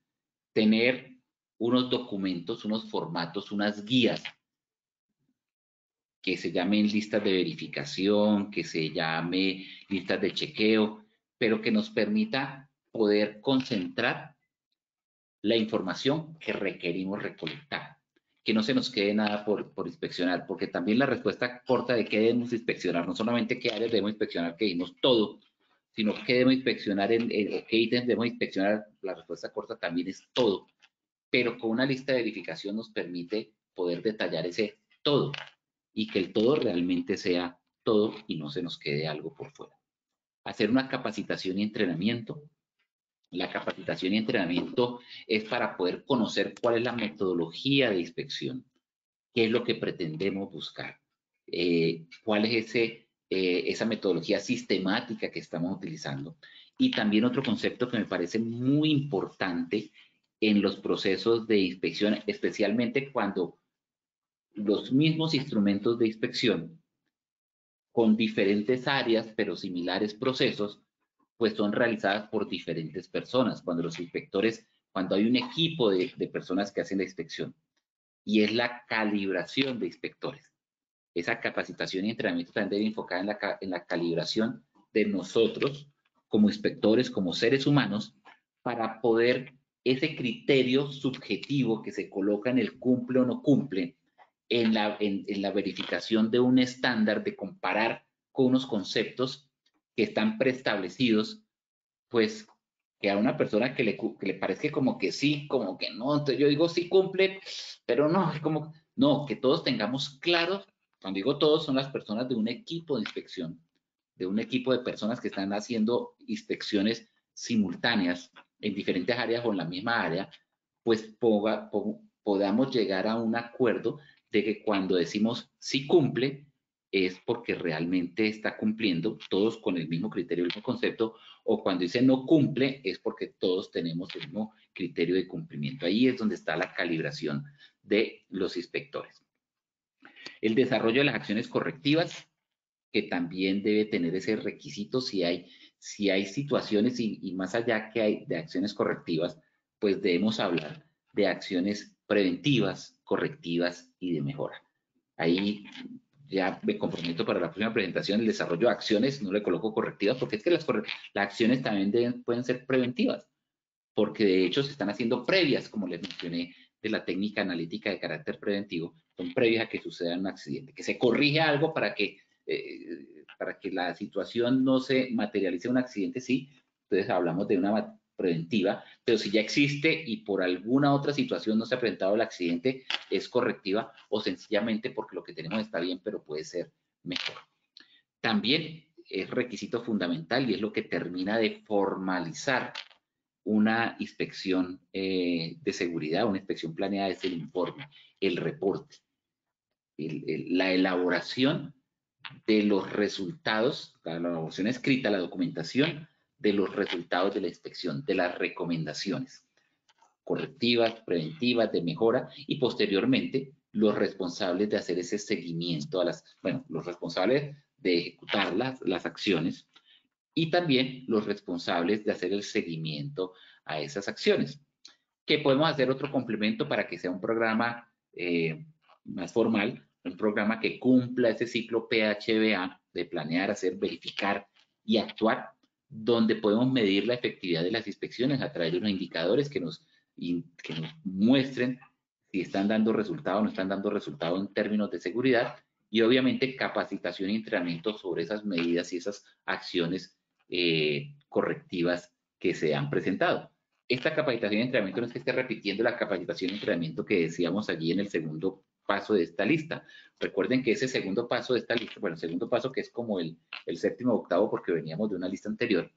Tener unos documentos, unos formatos, unas guías que se llamen listas de verificación, que se llame listas de chequeo, pero que nos permita poder concentrar la información que requerimos recolectar, que no se nos quede nada por inspeccionar, porque también la respuesta corta de qué debemos inspeccionar, no solamente qué áreas debemos inspeccionar, que dimos todo, sino qué debemos inspeccionar, qué ítems debemos inspeccionar, la respuesta corta también es todo, pero con una lista de verificación nos permite poder detallar ese todo y que el todo realmente sea todo y no se nos quede algo por fuera. Hacer una capacitación y entrenamiento. La capacitación y entrenamiento es para poder conocer cuál es la metodología de inspección, qué es lo que pretendemos buscar, cuál es esa metodología sistemática que estamos utilizando. Y también otro concepto que me parece muy importante en los procesos de inspección, especialmente cuando los mismos instrumentos de inspección con diferentes áreas pero similares procesos, pues son realizadas por diferentes personas. Cuando los inspectores, cuando hay un equipo de personas que hacen la inspección, y es la calibración de inspectores. Esa capacitación y entrenamiento también debe enfocar en la calibración de nosotros como inspectores, como seres humanos, para poder ese criterio subjetivo que se coloca en el cumple o no cumple, en la verificación de un estándar, de comparar con unos conceptos, que están preestablecidos, pues que a una persona que le parezca como que sí, como que no, entonces yo digo sí cumple, pero no, es como, no, que todos tengamos claro, cuando digo todos son las personas de un equipo de inspección, de un equipo de personas que están haciendo inspecciones simultáneas en diferentes áreas o en la misma área, pues podamos llegar a un acuerdo de que cuando decimos sí cumple, es porque realmente está cumpliendo, todos con el mismo criterio, el mismo concepto, o cuando dice no cumple, es porque todos tenemos el mismo criterio de cumplimiento. Ahí es donde está la calibración de los inspectores. El desarrollo de las acciones correctivas, que también debe tener ese requisito si hay situaciones y más allá que hay de acciones correctivas, pues debemos hablar de acciones preventivas, correctivas y de mejora. Ahí ya me comprometo para la próxima presentación el desarrollo de acciones, no le coloco correctivas, porque es que las acciones también pueden ser preventivas, porque de hecho se están haciendo previas, como les mencioné, de la técnica analítica de carácter preventivo, son previas a que suceda un accidente, que se corrige algo para que la situación no se materialice un accidente, sí, entonces hablamos de una preventiva, pero si ya existe y por alguna otra situación no se ha presentado el accidente, es correctiva o sencillamente porque lo que tenemos está bien, pero puede ser mejor. También es requisito fundamental y es lo que termina de formalizar una inspección de seguridad, una inspección planeada, es el informe, el reporte, la elaboración de los resultados, la elaboración escrita, la documentación de los resultados de la inspección, de las recomendaciones correctivas, preventivas, de mejora y posteriormente los responsables de hacer ese seguimiento a los responsables de ejecutar las acciones y también los responsables de hacer el seguimiento a esas acciones. Que podemos hacer otro complemento para que sea un programa más formal, un programa que cumpla ese ciclo PHBA de planear, hacer, verificar y actuar, donde podemos medir la efectividad de las inspecciones a través de unos indicadores que nos muestren si están dando resultado o no están dando resultado en términos de seguridad y obviamente capacitación y entrenamiento sobre esas medidas y esas acciones correctivas que se han presentado. Esta capacitación y entrenamiento no es que esté repitiendo la capacitación y entrenamiento que decíamos allí en el segundo paso de esta lista. Recuerden que ese segundo paso de esta lista, bueno, el segundo paso que es como el séptimo o octavo porque veníamos de una lista anterior,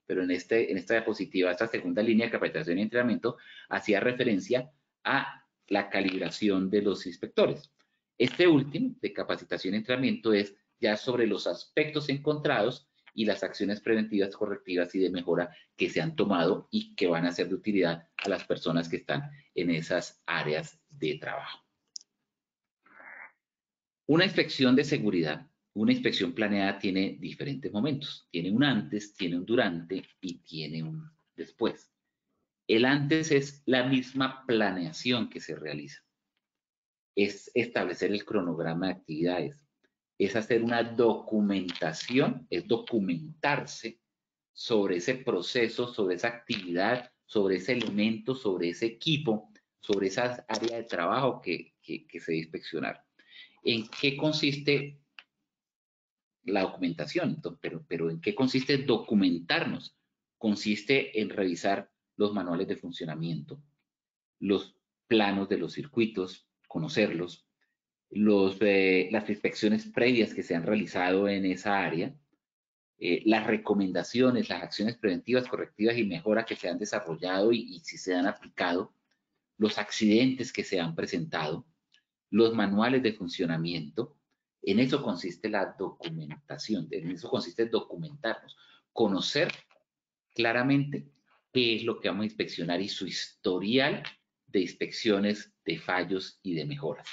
pero en esta diapositiva, esta segunda línea de capacitación y entrenamiento hacía referencia a la calibración de los inspectores. Este último, de capacitación y entrenamiento, es ya sobre los aspectos encontrados y las acciones preventivas, correctivas y de mejora que se han tomado y que van a ser de utilidad a las personas que están en esas áreas de trabajo. Una inspección de seguridad, una inspección planeada tiene diferentes momentos. Tiene un antes, tiene un durante y tiene un después. El antes es la misma planeación que se realiza. Es establecer el cronograma de actividades. Es hacer una documentación, es documentarse sobre ese proceso, sobre esa actividad, sobre ese elemento, sobre ese equipo, sobre esa área de trabajo que se debe inspeccionar. ¿En qué consiste la documentación? Entonces, pero ¿en qué consiste documentarnos? Consiste en revisar los manuales de funcionamiento, los planos de los circuitos, conocerlos, las inspecciones previas que se han realizado en esa área, las recomendaciones, las acciones preventivas, correctivas y mejoras que se han desarrollado y si se han aplicado, los accidentes que se han presentado, los manuales de funcionamiento. En eso consiste la documentación, en eso consiste documentarnos, conocer claramente qué es lo que vamos a inspeccionar y su historial de inspecciones, de fallos y de mejoras.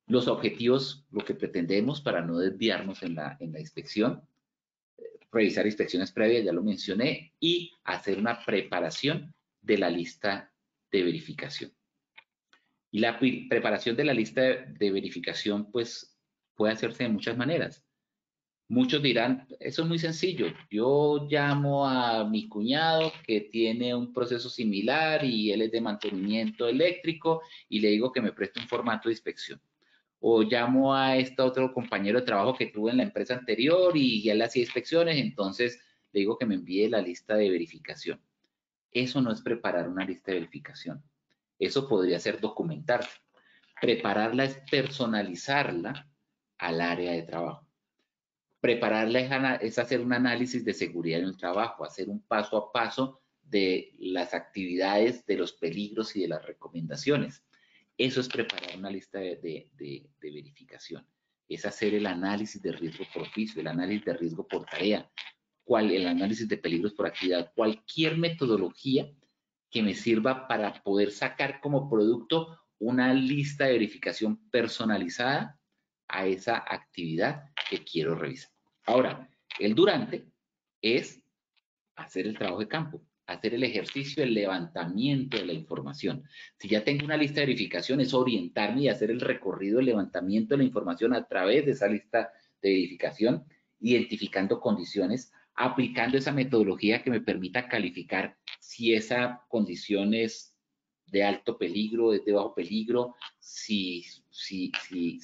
Los objetivos, lo que pretendemos para no desviarnos en la inspección, revisar inspecciones previas, ya lo mencioné, y hacer una preparación de la lista de verificación. Y la preparación de la lista de verificación, pues, puede hacerse de muchas maneras. Muchos dirán, eso es muy sencillo, yo llamo a mi cuñado que tiene un proceso similar y él es de mantenimiento eléctrico y le digo que me preste un formato de inspección. o llamo a este otro compañero de trabajo que tuve en la empresa anterior y él hacía inspecciones, entonces le digo que me envíe la lista de verificación. Eso no es preparar una lista de verificación. Eso podría ser documentarse. Prepararla es personalizarla al área de trabajo. Prepararla es hacer un análisis de seguridad en el trabajo, hacer un paso a paso de las actividades, de los peligros y de las recomendaciones. Eso es preparar una lista de verificación. Es hacer el análisis de riesgo por oficio, el análisis de riesgo por tarea, el análisis de peligros por actividad, cualquier metodología que me sirva para poder sacar como producto una lista de verificación personalizada a esa actividad que quiero revisar. Ahora, el durante es hacer el trabajo de campo, hacer el ejercicio, el levantamiento de la información. Si ya tengo una lista de verificación, es orientarme y hacer el recorrido, el levantamiento de la información a través de esa lista de verificación, identificando condiciones, aplicando esa metodología que me permita calificar si esa condición es de alto peligro, es de bajo peligro, si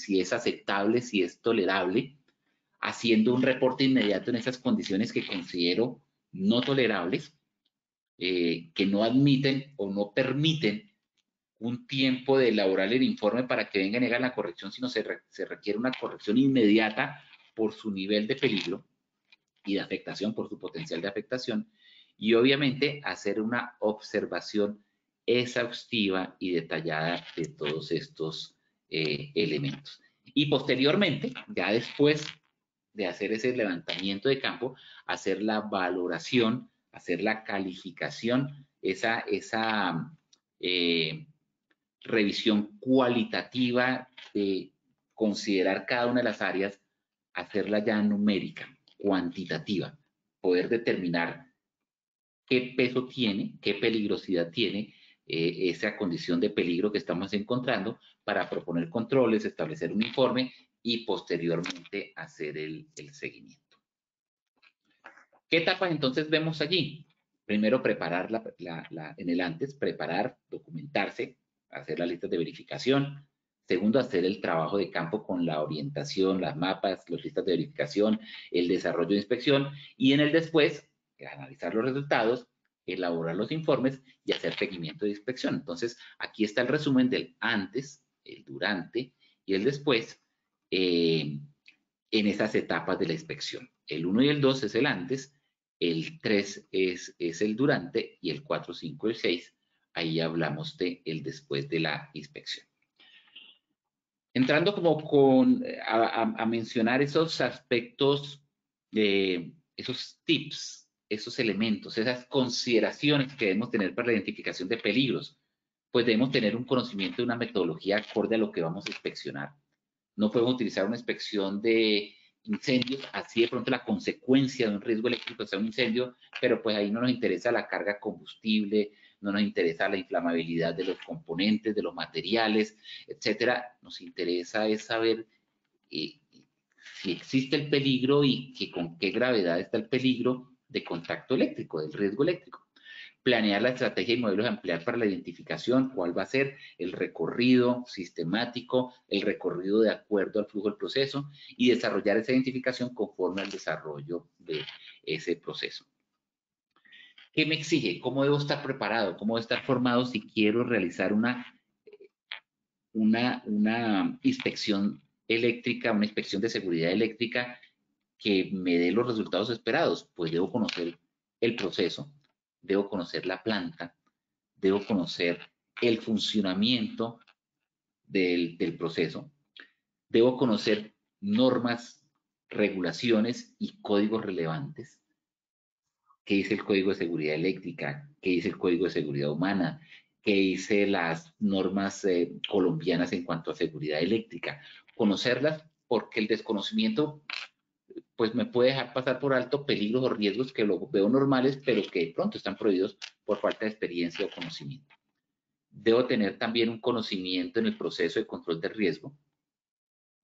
es aceptable, si es tolerable, haciendo un reporte inmediato en esas condiciones que considero no tolerables, que no admiten o no permiten un tiempo de elaborar el informe para que vengan y hagan la corrección, sino se requiere una corrección inmediata por su nivel de peligro y de afectación, por su potencial de afectación, y obviamente hacer una observación exhaustiva y detallada de todos estos elementos. Y posteriormente, ya después de hacer ese levantamiento de campo, hacer la valoración, hacer la calificación, esa revisión cualitativa de considerar cada una de las áreas, hacerla ya numérica, cuantitativa, poder determinar qué peso tiene, qué peligrosidad tiene esa condición de peligro que estamos encontrando para proponer controles, establecer un informe y posteriormente hacer el seguimiento. ¿Qué etapas entonces vemos allí? Primero, preparar en el antes, preparar, documentarse, hacer las listas de verificación. Segundo, hacer el trabajo de campo con la orientación, las mapas, las listas de verificación, el desarrollo de inspección. Y en el después, analizar los resultados, elaborar los informes y hacer seguimiento de inspección. Entonces, aquí está el resumen del antes, el durante y el después en esas etapas de la inspección. El 1 y el 2 es el antes, el 3 es el durante y el 4, 5 y 6, ahí hablamos de el después de la inspección. Entrando como a mencionar esos aspectos, esos tips, esos elementos, esas consideraciones que debemos tener para la identificación de peligros, pues debemos tener un conocimiento de una metodología acorde a lo que vamos a inspeccionar. No podemos utilizar una inspección de incendios, así de pronto la consecuencia de un riesgo eléctrico sea un incendio, pero pues ahí no nos interesa la carga combustible, no nos interesa la inflamabilidad de los componentes, de los materiales, etcétera. Nos interesa es saber si existe el peligro y con qué gravedad está el peligro de contacto eléctrico, del riesgo eléctrico. Planear la estrategia y modelos a emplear para la identificación, cuál va a ser el recorrido sistemático, el recorrido de acuerdo al flujo del proceso y desarrollar esa identificación conforme al desarrollo de ese proceso. ¿Qué me exige? ¿Cómo debo estar preparado? ¿Cómo debo estar formado si quiero realizar una inspección eléctrica, una inspección de seguridad eléctrica que me dé los resultados esperados? Pues debo conocer el proceso, debo conocer la planta, debo conocer el funcionamiento del proceso, debo conocer normas, regulaciones y códigos relevantes. ¿Qué dice el Código de Seguridad Eléctrica? ¿Qué dice el Código de Seguridad Humana? ¿Qué dice las normas colombianas en cuanto a seguridad eléctrica? Conocerlas porque el desconocimiento pues me puede dejar pasar por alto peligros o riesgos que luego veo normales, pero que de pronto están prohibidos por falta de experiencia o conocimiento. Debo tener también un conocimiento en el proceso de control de riesgo,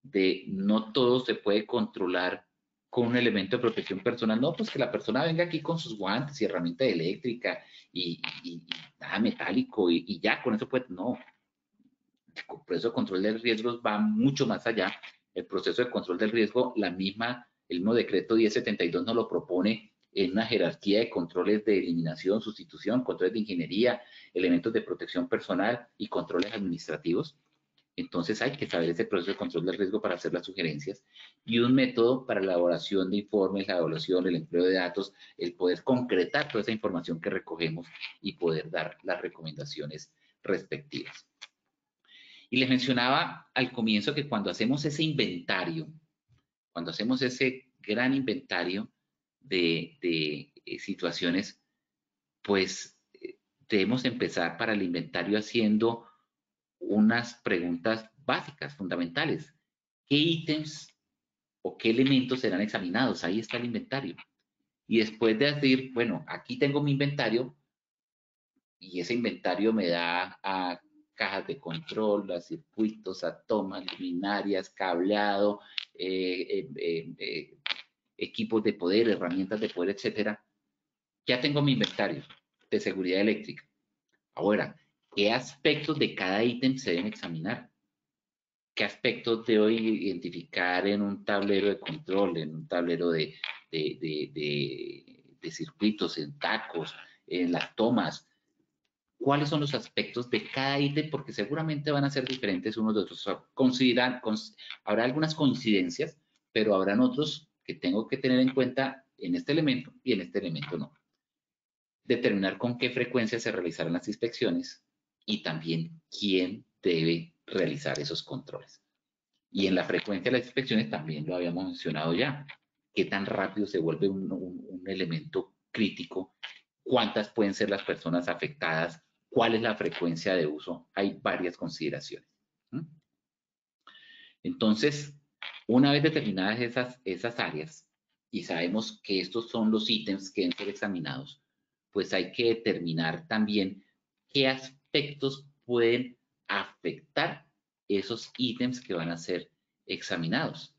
de no todo se puede controlar con un elemento de protección personal. No, pues que la persona venga aquí con sus guantes y herramienta eléctrica y nada metálico y ya con eso pues no. proceso de control de riesgos va mucho más allá. El proceso de control del riesgo, el mismo decreto 1072 nos lo propone en una jerarquía de controles de eliminación, sustitución, controles de ingeniería, elementos de protección personal y controles administrativos. Entonces hay que saber ese proceso de control del riesgo para hacer las sugerencias y un método para la elaboración de informes, la evaluación, el empleo de datos, el poder concretar toda esa información que recogemos y poder dar las recomendaciones respectivas. Y les mencionaba al comienzo que cuando hacemos ese inventario, cuando hacemos ese gran inventario de situaciones, pues debemos empezar para el inventario haciendo unas preguntas básicas, fundamentales. ¿Qué ítems o qué elementos serán examinados? Ahí está el inventario. Y después de decir, bueno, aquí tengo mi inventario y ese inventario me da a cajas de control, a circuitos, a tomas, luminarias, cableado, equipos de poder, herramientas de poder, etcétera. Ya tengo mi inventario de seguridad eléctrica. Ahora, ¿qué aspectos de cada ítem se deben examinar? ¿Qué aspectos debo identificar en un tablero de control, en un tablero de circuitos, en tacos, en las tomas? ¿Cuáles son los aspectos de cada ítem? Porque seguramente van a ser diferentes unos de otros. Habrá algunas coincidencias, pero habrán otros que tengo que tener en cuenta en este elemento y en este elemento no. Determinar con qué frecuencia se realizarán las inspecciones y también quién debe realizar esos controles. Y en la frecuencia de las inspecciones también lo habíamos mencionado ya. ¿Qué tan rápido se vuelve un elemento crítico? ¿Cuántas pueden ser las personas afectadas? ¿Cuál es la frecuencia de uso? Hay varias consideraciones. Entonces, una vez determinadas esas áreas y sabemos que estos son los ítems que deben ser examinados, pues hay que determinar también qué aspectos pueden afectar esos ítems que van a ser examinados.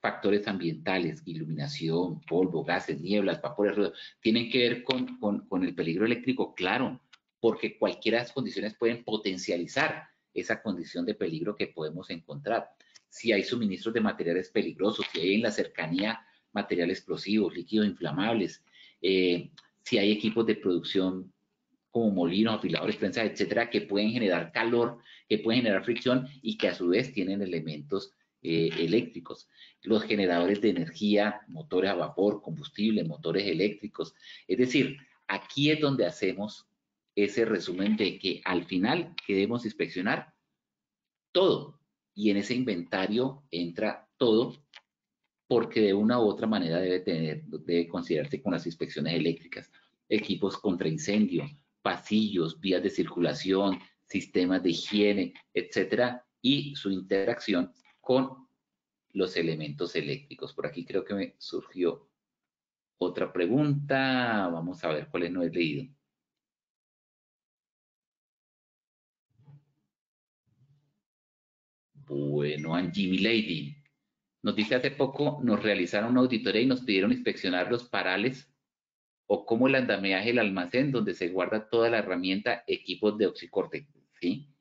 Factores ambientales, iluminación, polvo, gases, nieblas, vapores, ruido, tienen que ver con el peligro eléctrico, claro, porque cualquiera de las condiciones pueden potencializar esa condición de peligro que podemos encontrar. Si hay suministros de materiales peligrosos, si hay en la cercanía materiales explosivos, líquidos inflamables, si hay equipos de producción como molinos, afiladores, prensas, etcétera, que pueden generar calor, que pueden generar fricción y que a su vez tienen elementos eléctricos. Los generadores de energía, motores a vapor, combustible, motores eléctricos. Es decir, aquí es donde hacemos ese resumen de que al final queremos inspeccionar todo y en ese inventario entra todo porque de una u otra manera debe considerarse con las inspecciones eléctricas, equipos contra incendio, pasillos, vías de circulación, sistemas de higiene, etcétera, y su interacción con los elementos eléctricos. Por aquí creo que me surgió otra pregunta. Vamos a ver cuáles no he leído. Bueno, Angie Milady nos dice hace poco, nos realizaron una auditoría y nos pidieron inspeccionar los parales o cómo el andamiaje del almacén donde se guarda toda la herramienta, equipos de oxicorte, ¿sí?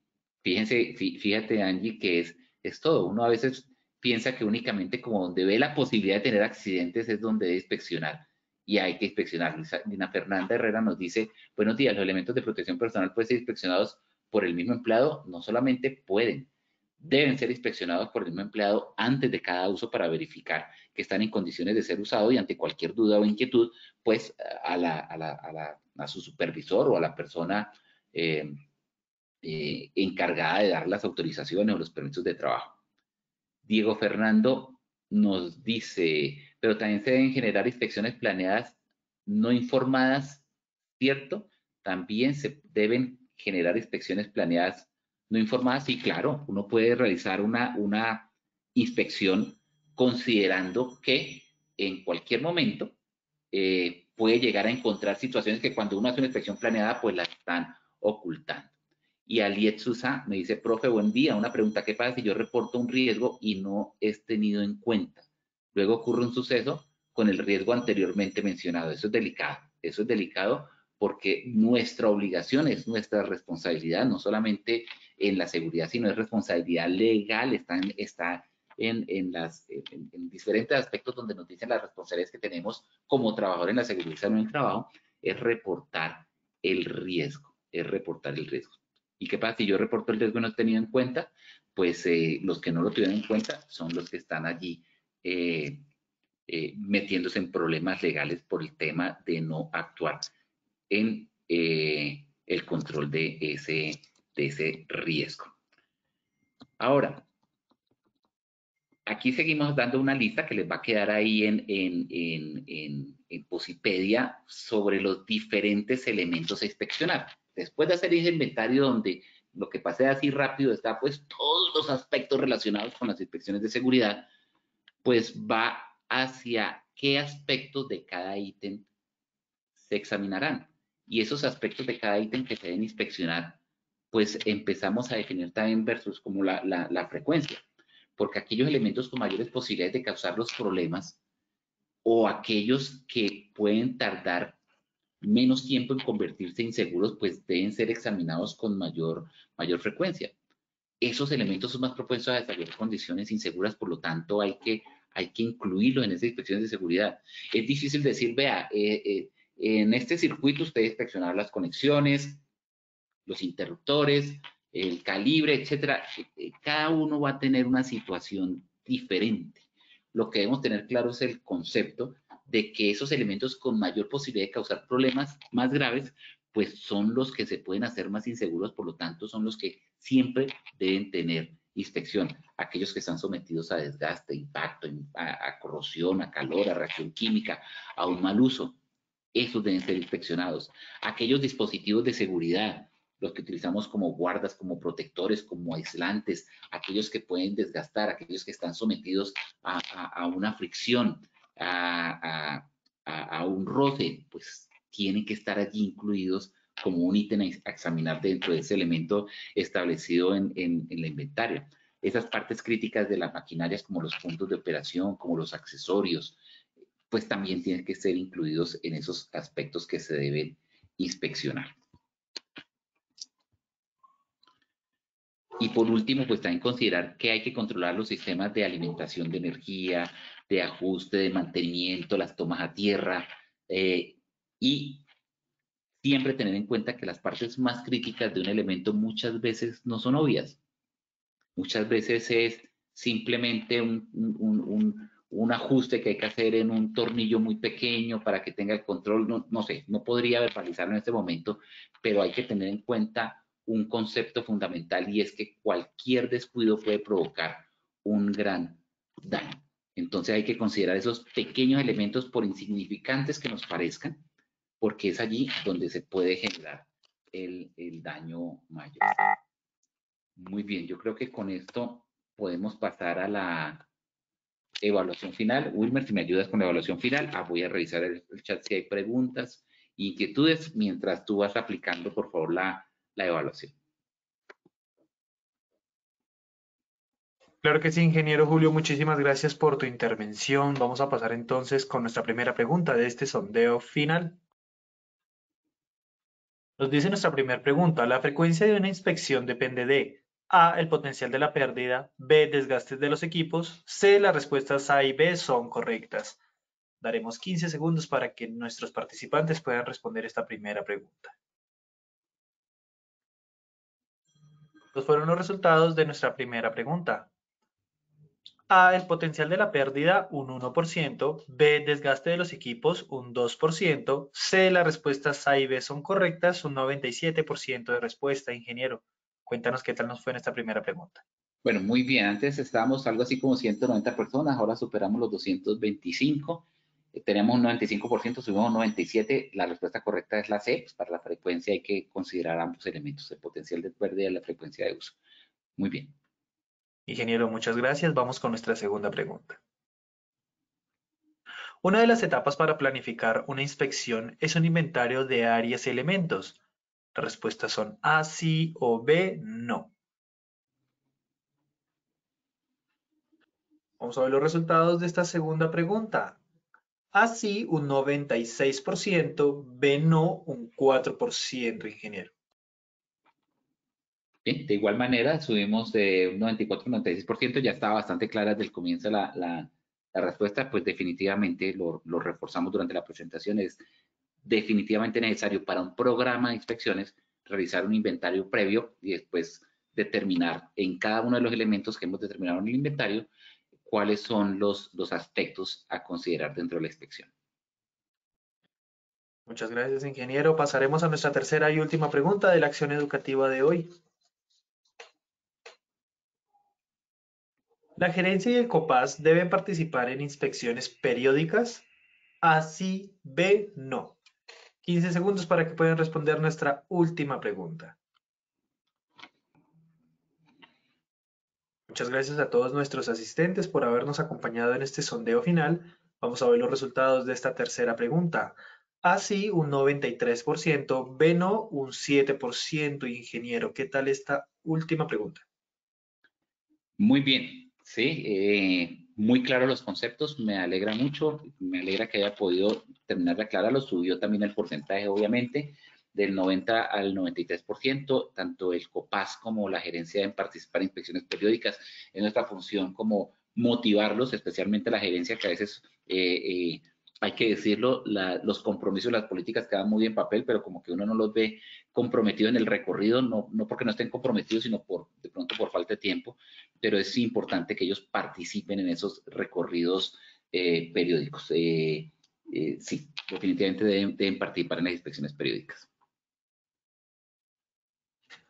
Fíjate, Angie, que es todo. Uno a veces piensa que únicamente como donde ve la posibilidad de tener accidentes es donde debe inspeccionar y hay que inspeccionar. Dina Fernanda Herrera nos dice, buenos días, los elementos de protección personal pueden ser inspeccionados por el mismo empleado, no solamente pueden, deben ser inspeccionados por el mismo empleado antes de cada uso para verificar que están en condiciones de ser usados y ante cualquier duda o inquietud, pues a su supervisor o a la persona encargada de dar las autorizaciones o los permisos de trabajo. Diego Fernando nos dice, pero también se deben generar inspecciones planeadas no informadas, ¿cierto? También se deben generar inspecciones planeadas no informadas. Sí, claro, uno puede realizar una inspección considerando que en cualquier momento puede llegar a encontrar situaciones que cuando uno hace una inspección planeada, pues la están ocultando. Y Aliet Susa me dice, profe, buen día, una pregunta, ¿qué pasa si yo reporto un riesgo y no es tenido en cuenta? Luego ocurre un suceso con el riesgo anteriormente mencionado. Eso es delicado porque nuestra obligación es nuestra responsabilidad, no solamente en la seguridad, sino es responsabilidad legal, está en diferentes aspectos donde nos dicen las responsabilidades que tenemos como trabajador en la seguridad y salud en el trabajo, es reportar el riesgo, ¿Y qué pasa si yo reporto el riesgo y no he tenido en cuenta? Pues los que no lo tuvieron en cuenta son los que están allí metiéndose en problemas legales por el tema de no actuar en el control de ese riesgo. Ahora, aquí seguimos dando una lista que les va a quedar ahí en Posipedia sobre los diferentes elementos a inspeccionar. Después de hacer ese inventario donde lo que pasé así rápido está pues todos los aspectos relacionados con las inspecciones de seguridad, pues va hacia qué aspectos de cada ítem se examinarán. Y esos aspectos de cada ítem que se deben inspeccionar, pues empezamos a definir también versus como la frecuencia. Porque aquellos elementos con mayores posibilidades de causar los problemas o aquellos que pueden tardar menos tiempo en convertirse en inseguros, pues deben ser examinados con mayor frecuencia. Esos elementos son más propensos a desarrollar condiciones inseguras, por lo tanto hay que incluirlo en esas inspecciones de seguridad. Es difícil decir, vea, en este circuito usted inspeccionar las conexiones, los interruptores, el calibre, etcétera. Cada uno va a tener una situación diferente. Lo que debemos tener claro es el concepto de que esos elementos con mayor posibilidad de causar problemas más graves, pues son los que se pueden hacer más inseguros, por lo tanto son los que siempre deben tener inspección. Aquellos que están sometidos a desgaste, impacto, a corrosión, a calor, a reacción química, a un mal uso, esos deben ser inspeccionados. Aquellos dispositivos de seguridad, los que utilizamos como guardas, como protectores, como aislantes, aquellos que pueden desgastar, aquellos que están sometidos a una fricción, a un roce, pues tienen que estar allí incluidos como un ítem a examinar dentro de ese elemento establecido en la inventario. Esas partes críticas de las maquinarias como los puntos de operación, como los accesorios, pues también tienen que ser incluidos en esos aspectos que se deben inspeccionar. Y por último, pues también considerar que hay que controlar los sistemas de alimentación de energía, de ajuste, de mantenimiento, las tomas a tierra y siempre tener en cuenta que las partes más críticas de un elemento muchas veces no son obvias. Muchas veces es simplemente un ajuste que hay que hacer en un tornillo muy pequeño para que tenga el control. No sé, no podría verbalizarlo en este momento, pero hay que tener en cuenta un concepto fundamental y es que cualquier descuido puede provocar un gran daño. Entonces hay que considerar esos pequeños elementos por insignificantes que nos parezcan, porque es allí donde se puede generar el daño mayor. Muy bien, yo creo que con esto podemos pasar a la evaluación final. Wilmer, si me ayudas con la evaluación final, voy a revisar el chat si hay preguntas, inquietudes, mientras tú vas aplicando, por favor, la evaluación. Claro que sí, ingeniero Julio, muchísimas gracias por tu intervención. Vamos a pasar entonces con nuestra primera pregunta de este sondeo final. Nos dice nuestra primera pregunta, la frecuencia de una inspección depende de A, el potencial de la pérdida, B, desgastes de los equipos, C, las respuestas A y B son correctas. Daremos 15 segundos para que nuestros participantes puedan responder esta primera pregunta. Estos fueron los resultados de nuestra primera pregunta. A, el potencial de la pérdida, un 1%, B, desgaste de los equipos, un 2%, C, las respuestas A y B son correctas, un 97% de respuesta, ingeniero. Cuéntanos qué tal nos fue en esta primera pregunta. Bueno, muy bien, antes estábamos algo así como 190 personas, ahora superamos los 225, teníamos un 95%, subimos un 97%, la respuesta correcta es la C, pues para la frecuencia hay que considerar ambos elementos, el potencial de pérdida y la frecuencia de uso. Muy bien. Ingeniero, muchas gracias. Vamos con nuestra segunda pregunta. Una de las etapas para planificar una inspección es un inventario de áreas y elementos. Las respuestas son A, sí o B, no. Vamos a ver los resultados de esta segunda pregunta. A, sí, un 96%, B, no, un 4%, ingeniero. Bien, de igual manera, subimos de un 94 a 96%, ya estaba bastante clara desde el comienzo la respuesta, pues definitivamente lo reforzamos durante la presentación. Es definitivamente necesario para un programa de inspecciones realizar un inventario previo y después determinar en cada uno de los elementos que hemos determinado en el inventario cuáles son los aspectos a considerar dentro de la inspección. Muchas gracias, ingeniero. Pasaremos a nuestra tercera y última pregunta de la acción educativa de hoy. ¿La gerencia y el COPAS deben participar en inspecciones periódicas? A, sí, B, no. 15 segundos para que puedan responder nuestra última pregunta. Muchas gracias a todos nuestros asistentes por habernos acompañado en este sondeo final. Vamos a ver los resultados de esta tercera pregunta. A, sí, un 93%, B, no, un 7%. Ingeniero, ¿qué tal esta última pregunta? Muy bien, sí, muy claros los conceptos, me alegra mucho, me alegra que haya podido terminar de aclararlo, subió también el porcentaje, obviamente, del 90 al 93%, tanto el COPAS como la gerencia deben participar en inspecciones periódicas, es nuestra función como motivarlos, especialmente la gerencia que a veces hay que decirlo, los compromisos, las políticas quedan muy en papel, pero como que uno no los ve comprometidos en el recorrido, no porque no estén comprometidos, sino de pronto por falta de tiempo, pero es importante que ellos participen en esos recorridos periódicos. Sí, definitivamente deben participar en las inspecciones periódicas.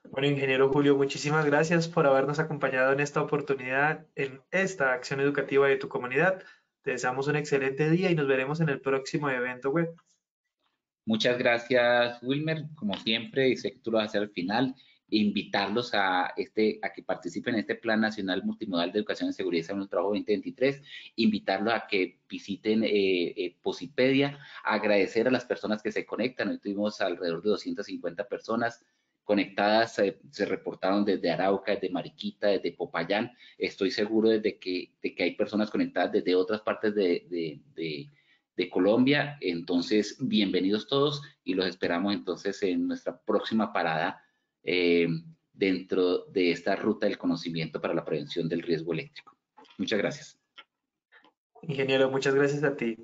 Bueno, ingeniero Julio, muchísimas gracias por habernos acompañado en esta oportunidad, en esta acción educativa de tu comunidad. Te deseamos un excelente día y nos veremos en el próximo evento web. Muchas gracias, Wilmer. Como siempre, y sé que tú lo vas a hacer al final, invitarlos a que participen en este Plan Nacional Multimodal de Educación en Seguridad y Salud en el Trabajo 2023, invitarlos a que visiten Posipedia, agradecer a las personas que se conectan. Hoy tuvimos alrededor de 250 personas conectadas, se reportaron desde Arauca, desde Mariquita, desde Popayán. Estoy seguro de que hay personas conectadas desde otras partes de Colombia. Entonces, bienvenidos todos y los esperamos entonces en nuestra próxima parada dentro de esta ruta del conocimiento para la prevención del riesgo eléctrico. Muchas gracias. Ingeniero, muchas gracias a ti.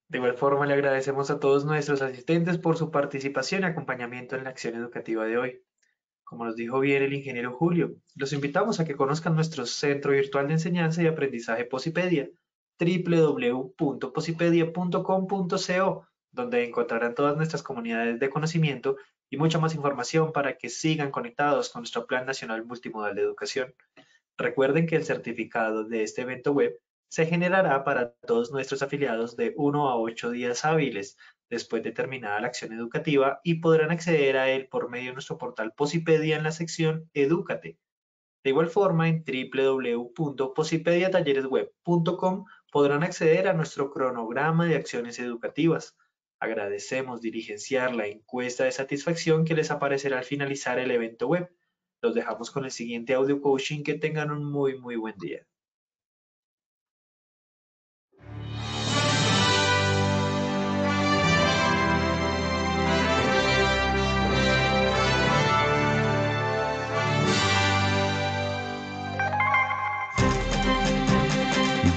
De igual forma, le agradecemos a todos nuestros asistentes por su participación y acompañamiento en la acción educativa de hoy. Como nos dijo bien el ingeniero Julio, los invitamos a que conozcan nuestro Centro Virtual de Enseñanza y Aprendizaje Posipedia, www.posipedia.com.co, donde encontrarán todas nuestras comunidades de conocimiento y mucha más información para que sigan conectados con nuestro Plan Nacional Multimodal de Educación. Recuerden que el certificado de este evento web se generará para todos nuestros afiliados de 1 a 8 días hábiles después de terminada la acción educativa y podrán acceder a él por medio de nuestro portal Posipedia en la sección Edúcate. De igual forma, en www.posipediatalleresweb.com podrán acceder a nuestro cronograma de acciones educativas. Agradecemos diligenciar la encuesta de satisfacción que les aparecerá al finalizar el evento web. Los dejamos con el siguiente audio coaching. Que tengan un muy buen día.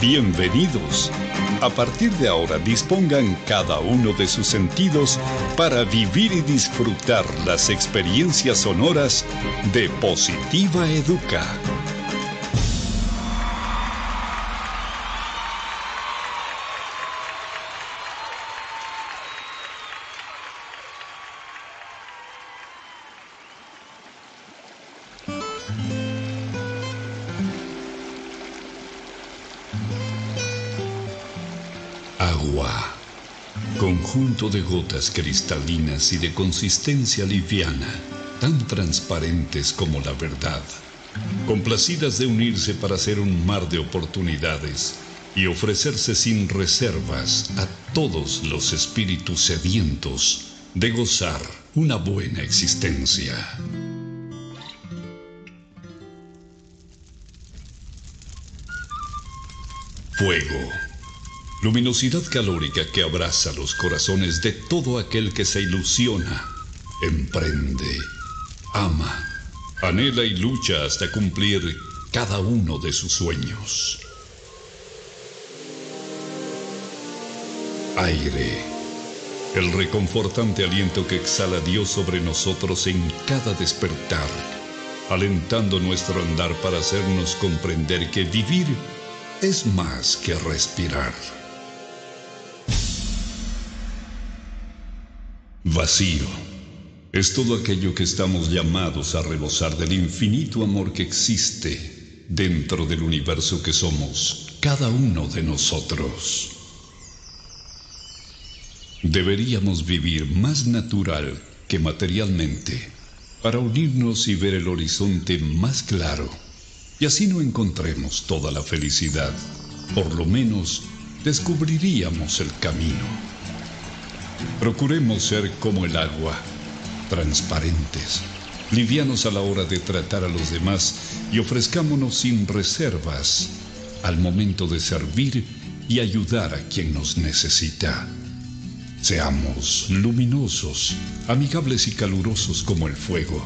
Bienvenidos. A partir de ahora dispongan cada uno de sus sentidos para vivir y disfrutar las experiencias sonoras de Positiva Educa. Agua. Conjunto de gotas cristalinas y de consistencia liviana, tan transparentes como la verdad, complacidas de unirse para hacer un mar de oportunidades y ofrecerse sin reservas a todos los espíritus sedientos de gozar una buena existencia. Fuego. Luminosidad calórica que abraza los corazones de todo aquel que se ilusiona, emprende, ama Anhela y lucha hasta cumplir cada uno de sus sueños. Aire, el reconfortante aliento que exhala Dios sobre nosotros en cada despertar, alentando nuestro andar para hacernos comprender que vivir es más que respirar. Vacío es todo aquello que estamos llamados a rebosar del infinito amor que existe dentro del universo que somos cada uno de nosotros. Deberíamos vivir más natural que materialmente para unirnos y ver el horizonte más claro, y así no encontremos toda la felicidad, por lo menos descubriríamos el camino. Procuremos ser como el agua, transparentes, livianos a la hora de tratar a los demás y ofrezcámonos sin reservas al momento de servir y ayudar a quien nos necesita. Seamos luminosos, amigables y calurosos como el fuego,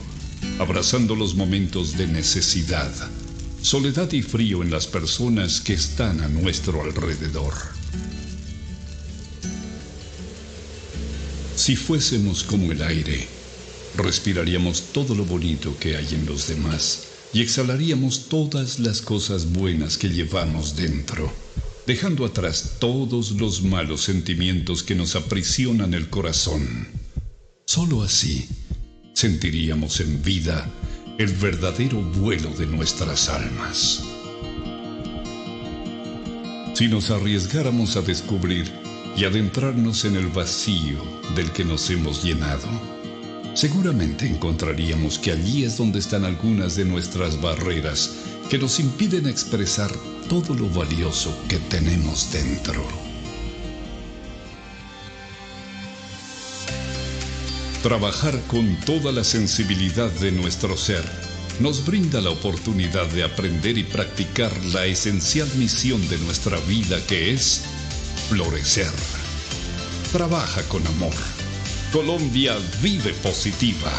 abrazando los momentos de necesidad, soledad y frío en las personas que están a nuestro alrededor. Si fuésemos como el aire, respiraríamos todo lo bonito que hay en los demás y exhalaríamos todas las cosas buenas que llevamos dentro, dejando atrás todos los malos sentimientos que nos aprisionan el corazón. Solo así sentiríamos en vida el verdadero vuelo de nuestras almas. Si nos arriesgáramos a descubrir y adentrarnos en el vacío del que nos hemos llenado, seguramente encontraríamos que allí es donde están algunas de nuestras barreras que nos impiden expresar todo lo valioso que tenemos dentro. Trabajar con toda la sensibilidad de nuestro ser nos brinda la oportunidad de aprender y practicar la esencial misión de nuestra vida, que es florecer. Trabaja con amor. Colombia vive positiva.